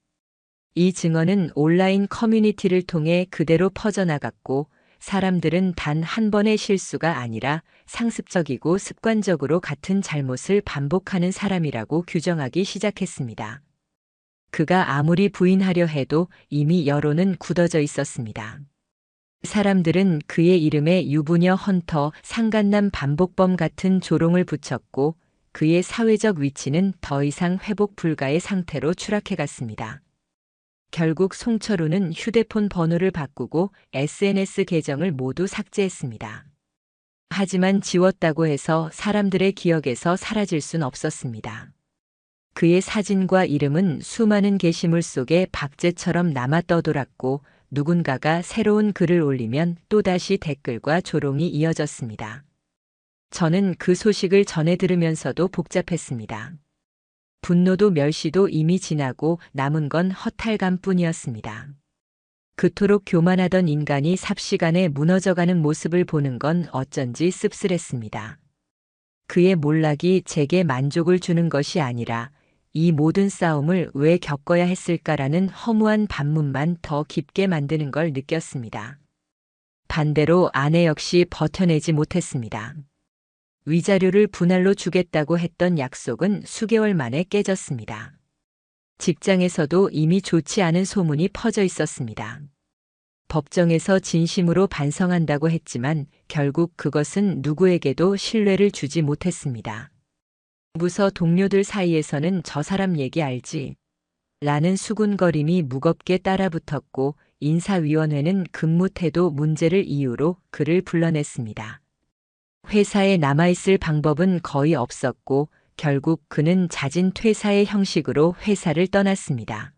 Speaker 1: 이 증언은 온라인 커뮤니티를 통해 그대로 퍼져나갔고 사람들은 단 한 번의 실수가 아니라 상습적이고 습관적으로 같은 잘못을 반복하는 사람이라고 규정하기 시작했습니다. 그가 아무리 부인하려 해도 이미 여론은 굳어져 있었습니다. 사람들은 그의 이름에 유부녀 헌터, 상간남 반복범 같은 조롱을 붙였고 그의 사회적 위치는 더 이상 회복 불가의 상태로 추락해갔습니다. 결국 송철우는 휴대폰 번호를 바꾸고 SNS 계정을 모두 삭제했습니다. 하지만 지웠다고 해서 사람들의 기억에서 사라질 순 없었습니다. 그의 사진과 이름은 수많은 게시물 속에 박제처럼 남아 떠돌았고 누군가가 새로운 글을 올리면 또다시 댓글과 조롱이 이어졌습니다. 저는 그 소식을 전해 들으면서도 복잡했습니다. 분노도 멸시도 이미 지나고 남은 건 허탈감뿐이었습니다. 그토록 교만하던 인간이 삽시간에 무너져가는 모습을 보는 건 어쩐지 씁쓸했습니다. 그의 몰락이 제게 만족을 주는 것이 아니라 이 모든 싸움을 왜 겪어야 했을까라는 허무한 반문만 더 깊게 만드는 걸 느꼈습니다. 반대로 아내 역시 버텨내지 못했습니다. 위자료를 분할로 주겠다고 했던 약속은 수개월 만에 깨졌습니다. 직장에서도 이미 좋지 않은 소문이 퍼져 있었습니다. 법정에서 진심으로 반성한다고 했지만 결국 그것은 누구에게도 신뢰를 주지 못했습니다. 부서 동료들 사이에서는 저 사람 얘기 알지? 라는 수군거림이 무겁게 따라붙었고 인사위원회는 근무 태도 문제를 이유로 그를 불러냈습니다. 회사에 남아있을 방법은 거의 없었고 결국 그는 잦은 퇴사의 형식으로 회사를 떠났습니다.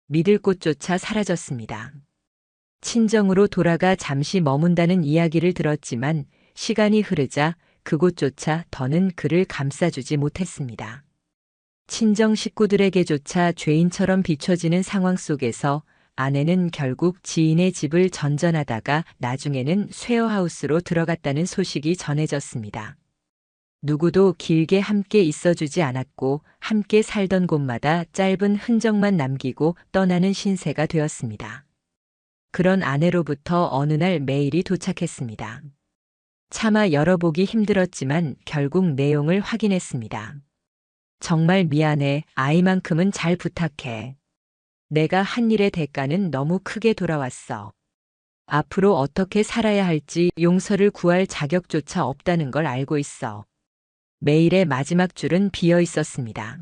Speaker 1: 믿을 곳조차 사라졌습니다. 친정으로 돌아가 잠시 머문다는 이야기를 들었지만 시간이 흐르자 그곳조차 더는 그를 감싸주지 못했습니다. 친정 식구들에게조차 죄인처럼 비춰지는 상황 속에서 아내는 결국 지인의 집을 전전하다가 나중에는 쉐어하우스로 들어갔다는 소식이 전해졌습니다. 누구도 길게 함께 있어주지 않았고 함께 살던 곳마다 짧은 흔적만 남기고 떠나는 신세가 되었습니다. 그런 아내로부터 어느 날 메일이 도착했습니다. 차마 열어보기 힘들었지만 결국 내용을 확인했습니다. 정말 미안해. 아이만큼은 잘 부탁해. 내가 한 일의 대가는 너무 크게 돌아왔어. 앞으로 어떻게 살아야 할지 용서를 구할 자격조차 없다는 걸 알고 있어. 메일의 마지막 줄은 비어 있었습니다.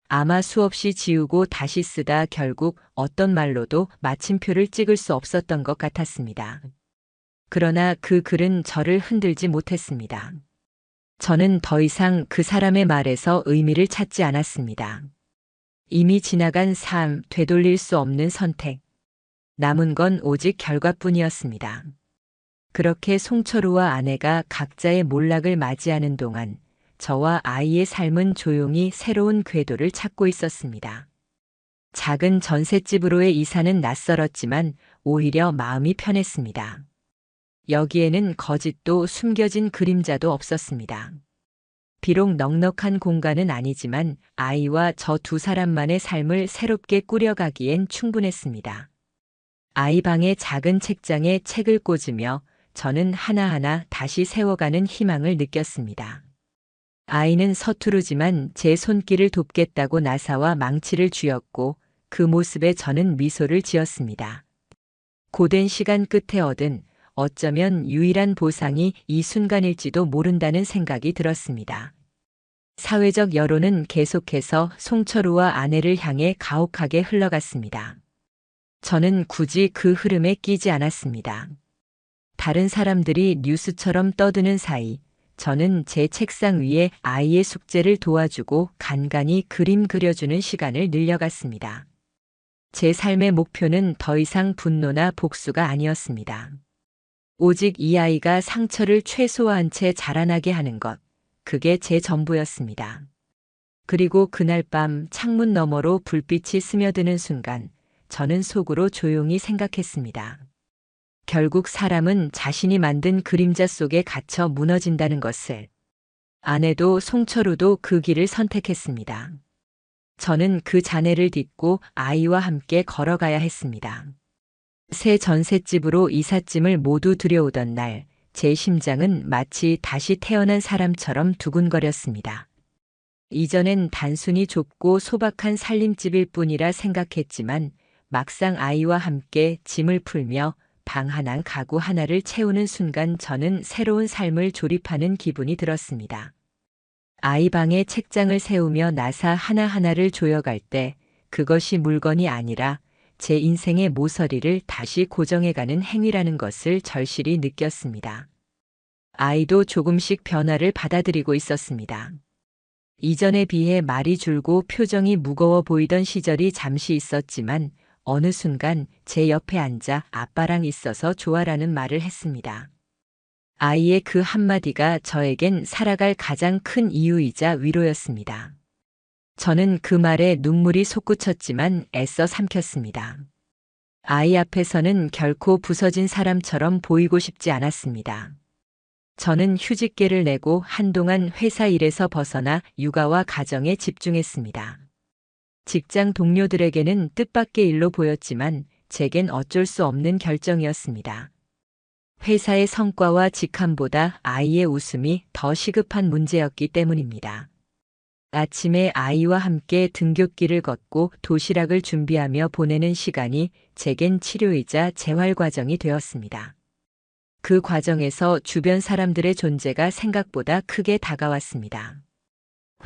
Speaker 1: 아마 수없이 지우고 다시 쓰다 결국 어떤 말로도 마침표를 찍을 수 없었던 것 같았습니다. 그러나 그 글은 저를 흔들지 못했습니다. 저는 더 이상 그 사람의 말에서 의미를 찾지 않았습니다. 이미 지나간 삶, 되돌릴 수 없는 선택. 남은 건 오직 결과뿐이었습니다. 그렇게 송철우와 아내가 각자의 몰락을 맞이하는 동안 저와 아이의 삶은 조용히 새로운 궤도를 찾고 있었습니다. 작은 전셋집으로의 이사는 낯설었지만 오히려 마음이 편했습니다. 여기에는 거짓도 숨겨진 그림자도 없었습니다. 비록 넉넉한 공간은 아니지만 아이와 저 2사람만의 삶을 새롭게 꾸려가기엔 충분했습니다. 아이 방의 작은 책장에 책을 꽂으며 저는 하나하나 다시 세워가는 희망을 느꼈습니다. 아이는 서투르지만 제 손길을 돕겠다고 나사와 망치를 쥐었고 그 모습에 저는 미소를 지었습니다. 고된 시간 끝에 얻은 어쩌면 유일한 보상이 이 순간일지도 모른다는 생각이 들었습니다. 사회적 여론은 계속해서 송철우와 아내를 향해 가혹하게 흘러갔습니다. 저는 굳이 그 흐름에 끼지 않았습니다. 다른 사람들이 뉴스처럼 떠드는 사이 저는 제 책상 위에 아이의 숙제를 도와주고 간간히 그림 그려주는 시간을 늘려갔습니다. 제 삶의 목표는 더 이상 분노나 복수가 아니었습니다. 오직 이 아이가 상처를 최소화한 채 자라나게 하는 것, 그게 제 전부였습니다. 그리고 그날 밤 창문 너머로 불빛이 스며드는 순간 저는 속으로 조용히 생각했습니다. 결국 사람은 자신이 만든 그림자 속에 갇혀 무너진다는 것을. 아내도 송철우도 그 길을 선택했습니다. 저는 그 자네를 딛고 아이와 함께 걸어가야 했습니다. 새 전셋집으로 이삿짐을 모두 들여오던 날, 제 심장은 마치 다시 태어난 사람처럼 두근거렸습니다. 이전엔 단순히 좁고 소박한 살림집일 뿐이라 생각했지만 막상 아이와 함께 짐을 풀며 방 하나 가구 하나를 채우는 순간 저는 새로운 삶을 조립하는 기분이 들었습니다. 아이 방에 책장을 세우며 나사 하나하나를 조여갈 때 그것이 물건이 아니라 제 인생의 모서리를 다시 고정해가는 행위라는 것을 절실히 느꼈습니다. 아이도 조금씩 변화를 받아들이고 있었습니다. 이전에 비해 말이 줄고 표정이 무거워 보이던 시절이 잠시 있었지만 어느 순간 제 옆에 앉아 아빠랑 있어서 좋아라는 말을 했습니다. 아이의 그 한마디가 저에겐 살아갈 가장 큰 이유이자 위로였습니다. 저는 그 말에 눈물이 솟구쳤지만 애써 삼켰습니다. 아이 앞에서는 결코 부서진 사람처럼 보이고 싶지 않았습니다. 저는 휴직계를 내고 한동안 회사 일에서 벗어나 육아와 가정에 집중했습니다. 직장 동료들에게는 뜻밖의 일로 보였지만 제겐 어쩔 수 없는 결정이었습니다. 회사의 성과와 직함보다 아이의 웃음이 더 시급한 문제였기 때문입니다. 아침에 아이와 함께 등굣길을 걷고 도시락을 준비하며 보내는 시간이 제겐 치료이자 재활 과정이 되었습니다. 그 과정에서 주변 사람들의 존재가 생각보다 크게 다가왔습니다.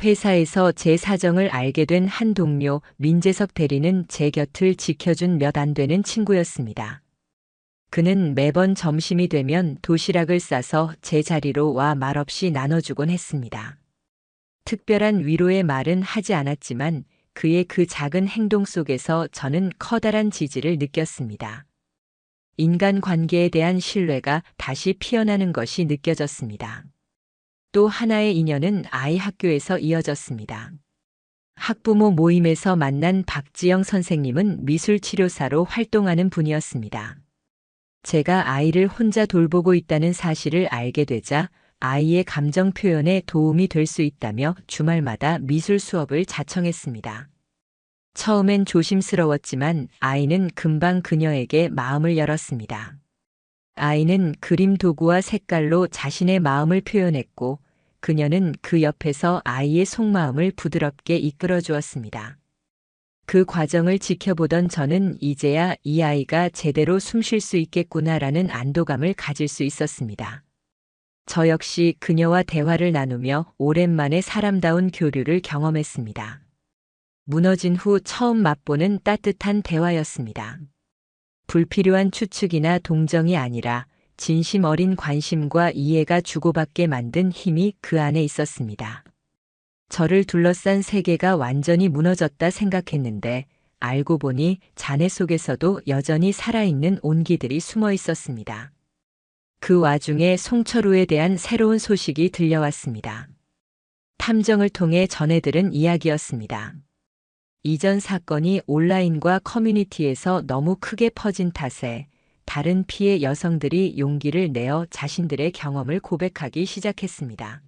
Speaker 1: 회사에서 제 사정을 알게 된 한 동료 민재석 대리는 제 곁을 지켜준 몇 안 되는 친구였습니다. 그는 매번 점심이 되면 도시락을 싸서 제 자리로 와 말없이 나눠주곤 했습니다. 특별한 위로의 말은 하지 않았지만 그의 그 작은 행동 속에서 저는 커다란 지지를 느꼈습니다. 인간관계에 대한 신뢰가 다시 피어나는 것이 느껴졌습니다. 또 하나의 인연은 아이 학교에서 이어졌습니다. 학부모 모임에서 만난 박지영 선생님은 미술치료사로 활동하는 분이었습니다. 제가 아이를 혼자 돌보고 있다는 사실을 알게 되자 아이의 감정 표현에 도움이 될 수 있다며 주말마다 미술 수업을 자청했습니다. 처음엔 조심스러웠지만 아이는 금방 그녀에게 마음을 열었습니다. 아이는 그림 도구와 색깔로 자신의 마음을 표현했고 그녀는 그 옆에서 아이의 속마음을 부드럽게 이끌어 주었습니다. 그 과정을 지켜보던 저는 이제야 이 아이가 제대로 숨 쉴 수 있겠구나라는 안도감을 가질 수 있었습니다. 저 역시 그녀와 대화를 나누며 오랜만에 사람다운 교류를 경험했습니다. 무너진 후 처음 맛보는 따뜻한 대화였습니다. 불필요한 추측이나 동정이 아니라 진심 어린 관심과 이해가 주고받게 만든 힘이 그 안에 있었습니다. 저를 둘러싼 세계가 완전히 무너졌다 생각했는데 알고 보니 잔해 속에서도 여전히 살아있는 온기들이 숨어 있었습니다. 그 와중에 송철우에 대한 새로운 소식이 들려왔습니다. 탐정을 통해 전해들은 이야기였습니다. 이전 사건이 온라인과 커뮤니티에서 너무 크게 퍼진 탓에 다른 피해 여성들이 용기를 내어 자신들의 경험을 고백하기 시작했습니다.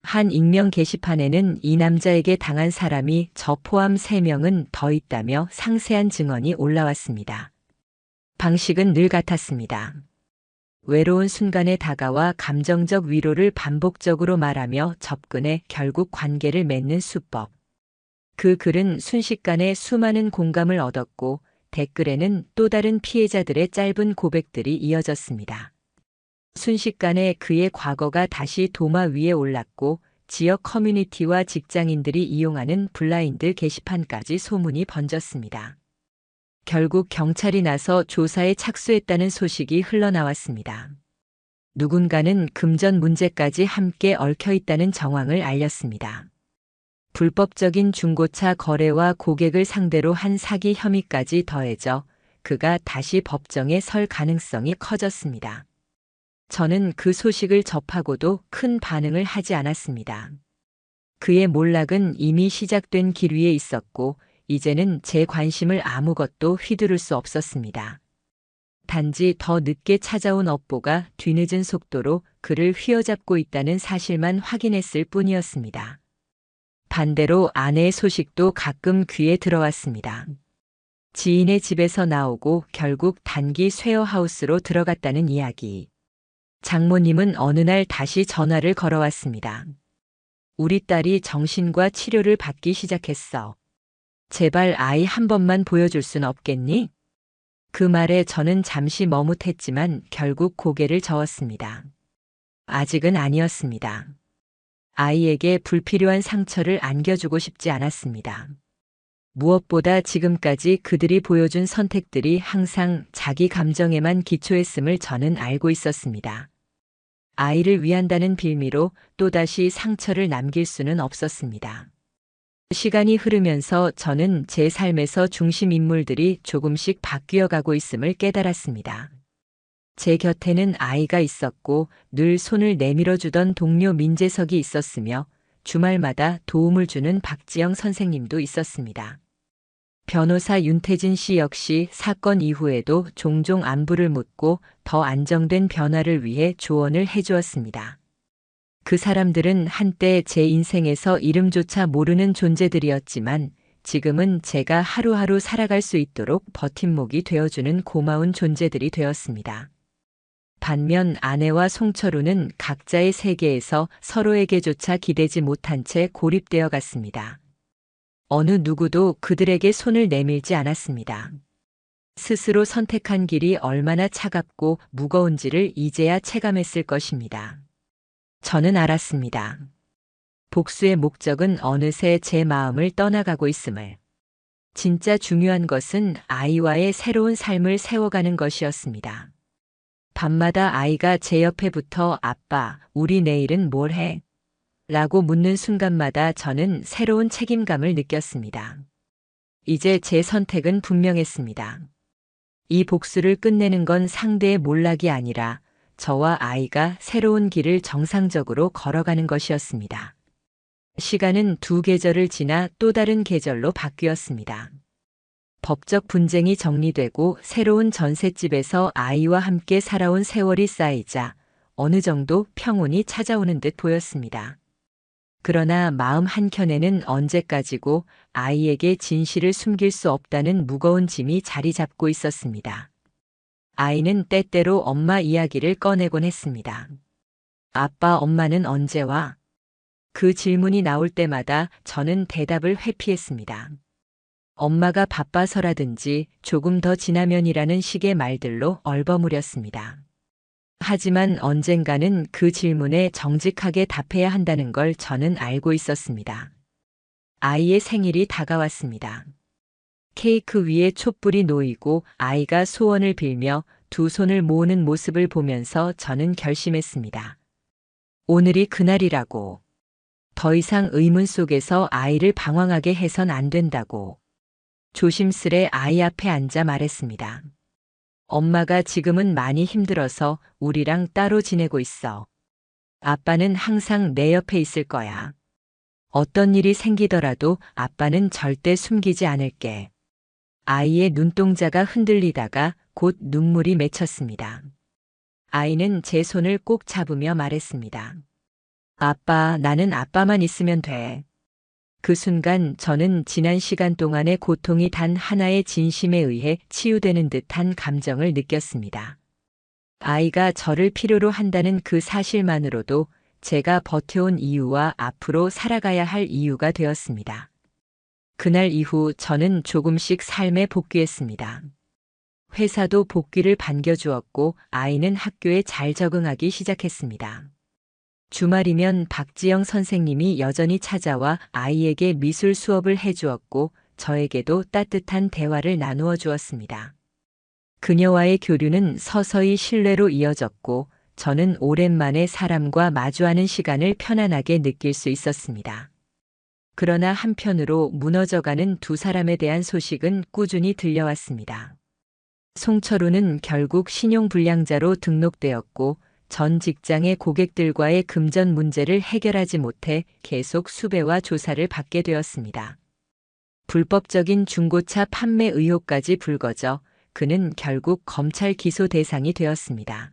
Speaker 1: 한 익명 게시판에는 이 남자에게 당한 사람이 저 포함 3명은 더 있다며 상세한 증언이 올라왔습니다. 방식은 늘 같았습니다. 외로운 순간에 다가와 감정적 위로를 반복적으로 말하며 접근해 결국 관계를 맺는 수법. 그 글은 순식간에 수많은 공감을 얻었고 댓글에는 또 다른 피해자들의 짧은 고백들이 이어졌습니다. 순식간에 그의 과거가 다시 도마 위에 올랐고 지역 커뮤니티와 직장인들이 이용하는 블라인드 게시판까지 소문이 번졌습니다. 결국 경찰이 나서 조사에 착수했다는 소식이 흘러나왔습니다. 누군가는 금전 문제까지 함께 얽혀 있다는 정황을 알렸습니다. 불법적인 중고차 거래와 고객을 상대로 한 사기 혐의까지 더해져 그가 다시 법정에 설 가능성이 커졌습니다. 저는 그 소식을 접하고도 큰 반응을 하지 않았습니다. 그의 몰락은 이미 시작된 길 위에 있었고 이제는 제 관심을 아무것도 휘두를 수 없었습니다. 단지 더 늦게 찾아온 업보가 뒤늦은 속도로 그를 휘어잡고 있다는 사실만 확인했을 뿐이었습니다. 반대로 아내의 소식도 가끔 귀에 들어왔습니다. 지인의 집에서 나오고 결국 단기 쉐어하우스로 들어갔다는 이야기. 장모님은 어느 날 다시 전화를 걸어왔습니다. 우리 딸이 정신과 치료를 받기 시작했어. 제발 아이 한 번만 보여줄 순 없겠니? 그 말에 저는 잠시 머뭇했지만 결국 고개를 저었습니다. 아직은 아니었습니다. 아이에게 불필요한 상처를 안겨주고 싶지 않았습니다. 무엇보다 지금까지 그들이 보여준 선택들이 항상 자기 감정에만 기초했음을 저는 알고 있었습니다. 아이를 위한다는 빌미로 또다시 상처를 남길 수는 없었습니다. 시간이 흐르면서 저는 제 삶에서 중심 인물들이 조금씩 바뀌어 가고 있음을 깨달았습니다. 제 곁에는 아이가 있었고 늘 손을 내밀어주던 동료 민재석이 있었으며 주말마다 도움을 주는 박지영 선생님도 있었습니다. 변호사 윤태진 씨 역시 사건 이후에도 종종 안부를 묻고 더 안정된 변화를 위해 조언을 해주었습니다. 그 사람들은 한때 제 인생에서 이름조차 모르는 존재들이었지만 지금은 제가 하루하루 살아갈 수 있도록 버팀목이 되어주는 고마운 존재들이 되었습니다. 반면 아내와 송철우는 각자의 세계에서 서로에게조차 기대지 못한 채 고립되어 갔습니다. 어느 누구도 그들에게 손을 내밀지 않았습니다. 스스로 선택한 길이 얼마나 차갑고 무거운지를 이제야 체감했을 것입니다. 저는 알았습니다. 복수의 목적은 어느새 제 마음을 떠나가고 있음을. 진짜 중요한 것은 아이와의 새로운 삶을 세워가는 것이었습니다. 밤마다 아이가 제 옆에 붙어 아빠, 우리 내일은 뭘 해? 라고 묻는 순간마다 저는 새로운 책임감을 느꼈습니다. 이제 제 선택은 분명했습니다. 이 복수를 끝내는 건 상대의 몰락이 아니라 저와 아이가 새로운 길을 정상적으로 걸어가는 것이었습니다. 시간은 두 계절을 지나 또 다른 계절로 바뀌었습니다. 법적 분쟁이 정리되고 새로운 전셋집에서 아이와 함께 살아온 세월이 쌓이자 어느 정도 평온이 찾아오는 듯 보였습니다. 그러나 마음 한켠에는 언제까지고 아이에게 진실을 숨길 수 없다는 무거운 짐이 자리 잡고 있었습니다. 아이는 때때로 엄마 이야기를 꺼내곤 했습니다. 아빠, 엄마는 언제 와? 그 질문이 나올 때마다 저는 대답을 회피했습니다. 엄마가 바빠서라든지 조금 더 지나면이라는 식의 말들로 얼버무렸습니다. 하지만 언젠가는 그 질문에 정직하게 답해야 한다는 걸 저는 알고 있었습니다. 아이의 생일이 다가왔습니다. 케이크 위에 촛불이 놓이고 아이가 소원을 빌며 두 손을 모으는 모습을 보면서 저는 결심했습니다. 오늘이 그날이라고. 더 이상 의문 속에서 아이를 방황하게 해선 안 된다고. 조심스레 아이 앞에 앉아 말했습니다. 엄마가 지금은 많이 힘들어서 우리랑 따로 지내고 있어. 아빠는 항상 내 옆에 있을 거야. 어떤 일이 생기더라도 아빠는 절대 숨기지 않을게. 아이의 눈동자가 흔들리다가 곧 눈물이 맺혔습니다. 아이는 제 손을 꼭 잡으며 말했습니다. 아빠, 나는 아빠만 있으면 돼. 그 순간 저는 지난 시간 동안의 고통이 단 하나의 진심에 의해 치유되는 듯한 감정을 느꼈습니다. 아이가 저를 필요로 한다는 그 사실만으로도 제가 버텨온 이유와 앞으로 살아가야 할 이유가 되었습니다. 그날 이후 저는 조금씩 삶에 복귀했습니다. 회사도 복귀를 반겨주었고 아이는 학교에 잘 적응하기 시작했습니다. 주말이면 박지영 선생님이 여전히 찾아와 아이에게 미술 수업을 해주었고 저에게도 따뜻한 대화를 나누어 주었습니다. 그녀와의 교류는 서서히 신뢰로 이어졌고 저는 오랜만에 사람과 마주하는 시간을 편안하게 느낄 수 있었습니다. 그러나 한편으로 무너져가는 두 사람에 대한 소식은 꾸준히 들려왔습니다. 송철우는 결국 신용불량자로 등록되었고 전 직장의 고객들과의 금전 문제를 해결하지 못해 계속 수배와 조사를 받게 되었습니다. 불법적인 중고차 판매 의혹까지 불거져 그는 결국 검찰 기소 대상이 되었습니다.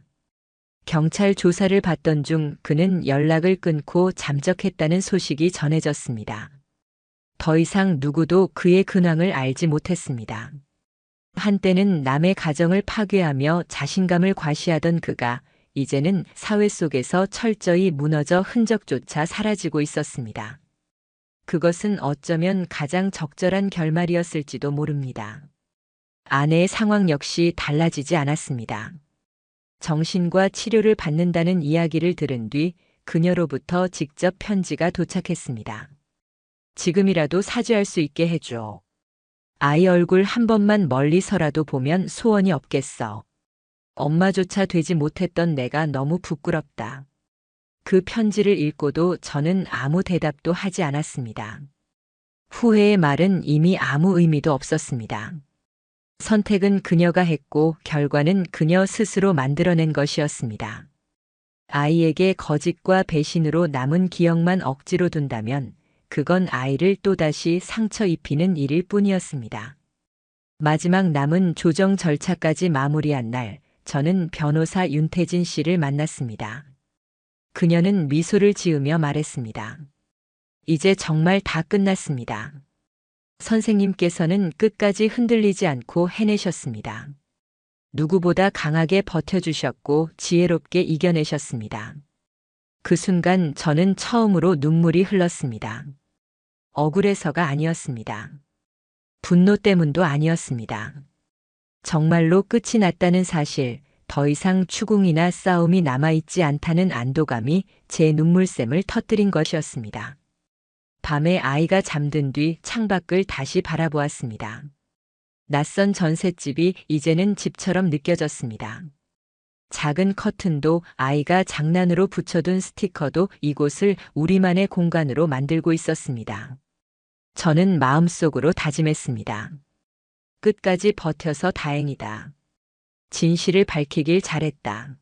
Speaker 1: 경찰 조사를 받던 중 그는 연락을 끊고 잠적했다는 소식이 전해졌습니다. 더 이상 누구도 그의 근황을 알지 못했습니다. 한때는 남의 가정을 파괴하며 자신감을 과시하던 그가 이제는 사회 속에서 철저히 무너져 흔적조차 사라지고 있었습니다. 그것은 어쩌면 가장 적절한 결말이었을지도 모릅니다. 아내의 상황 역시 달라지지 않았습니다. 정신과 치료를 받는다는 이야기를 들은 뒤 그녀로부터 직접 편지가 도착했습니다. 지금이라도 사죄할 수 있게 해줘. 아이 얼굴 한 번만 멀리서라도 보면 소원이 없겠어. 엄마조차 되지 못했던 내가 너무 부끄럽다. 그 편지를 읽고도 저는 아무 대답도 하지 않았습니다. 후회의 말은 이미 아무 의미도 없었습니다. 선택은 그녀가 했고 결과는 그녀 스스로 만들어낸 것이었습니다. 아이에게 거짓과 배신으로 남은 기억만 억지로 둔다면 그건 아이를 또다시 상처 입히는 일일 뿐이었습니다. 마지막 남은 조정 절차까지 마무리한 날, 저는 변호사 윤태진 씨를 만났습니다. 그녀는 미소를 지으며 말했습니다. 이제 정말 다 끝났습니다. 선생님께서는 끝까지 흔들리지 않고 해내셨습니다. 누구보다 강하게 버텨주셨고 지혜롭게 이겨내셨습니다. 그 순간 저는 처음으로 눈물이 흘렀습니다. 억울해서가 아니었습니다. 분노 때문도 아니었습니다. 정말로 끝이 났다는 사실, 더 이상 추궁이나 싸움이 남아있지 않다는 안도감이 제 눈물샘을 터뜨린 것이었습니다. 밤에 아이가 잠든 뒤 창밖을 다시 바라보았습니다. 낯선 전셋집이 이제는 집처럼 느껴졌습니다. 작은 커튼도 아이가 장난으로 붙여둔 스티커도 이곳을 우리만의 공간으로 만들고 있었습니다. 저는 마음속으로 다짐했습니다. 끝까지 버텨서 다행이다. 진실을 밝히길 잘했다.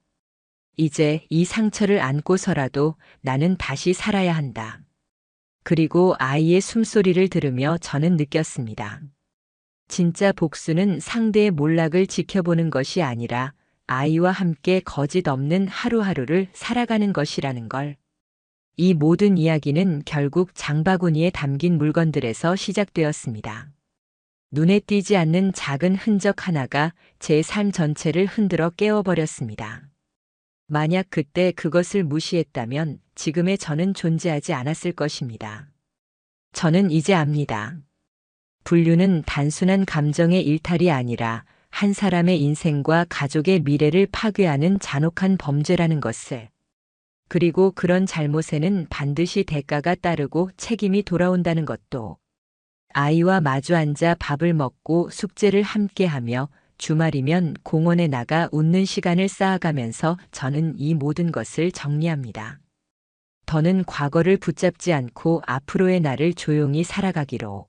Speaker 1: 이제 이 상처를 안고서라도 나는 다시 살아야 한다. 그리고 아이의 숨소리를 들으며 저는 느꼈습니다. 진짜 복수는 상대의 몰락을 지켜보는 것이 아니라 아이와 함께 거짓 없는 하루하루를 살아가는 것이라는 걸. 이 모든 이야기는 결국 장바구니에 담긴 물건들에서 시작되었습니다. 눈에 띄지 않는 작은 흔적 하나가 제 삶 전체를 흔들어 깨워버렸습니다. 만약 그때 그것을 무시했다면 지금의 저는 존재하지 않았을 것입니다. 저는 이제 압니다. 분류는 단순한 감정의 일탈이 아니라 한 사람의 인생과 가족의 미래를 파괴하는 잔혹한 범죄라는 것을. 그리고 그런 잘못에는 반드시 대가가 따르고 책임이 돌아온다는 것도. 아이와 마주 앉아 밥을 먹고 숙제를 함께하며 주말이면 공원에 나가 웃는 시간을 쌓아가면서 저는 이 모든 것을 정리합니다. 더는 과거를 붙잡지 않고 앞으로의 나를 조용히 살아가기로.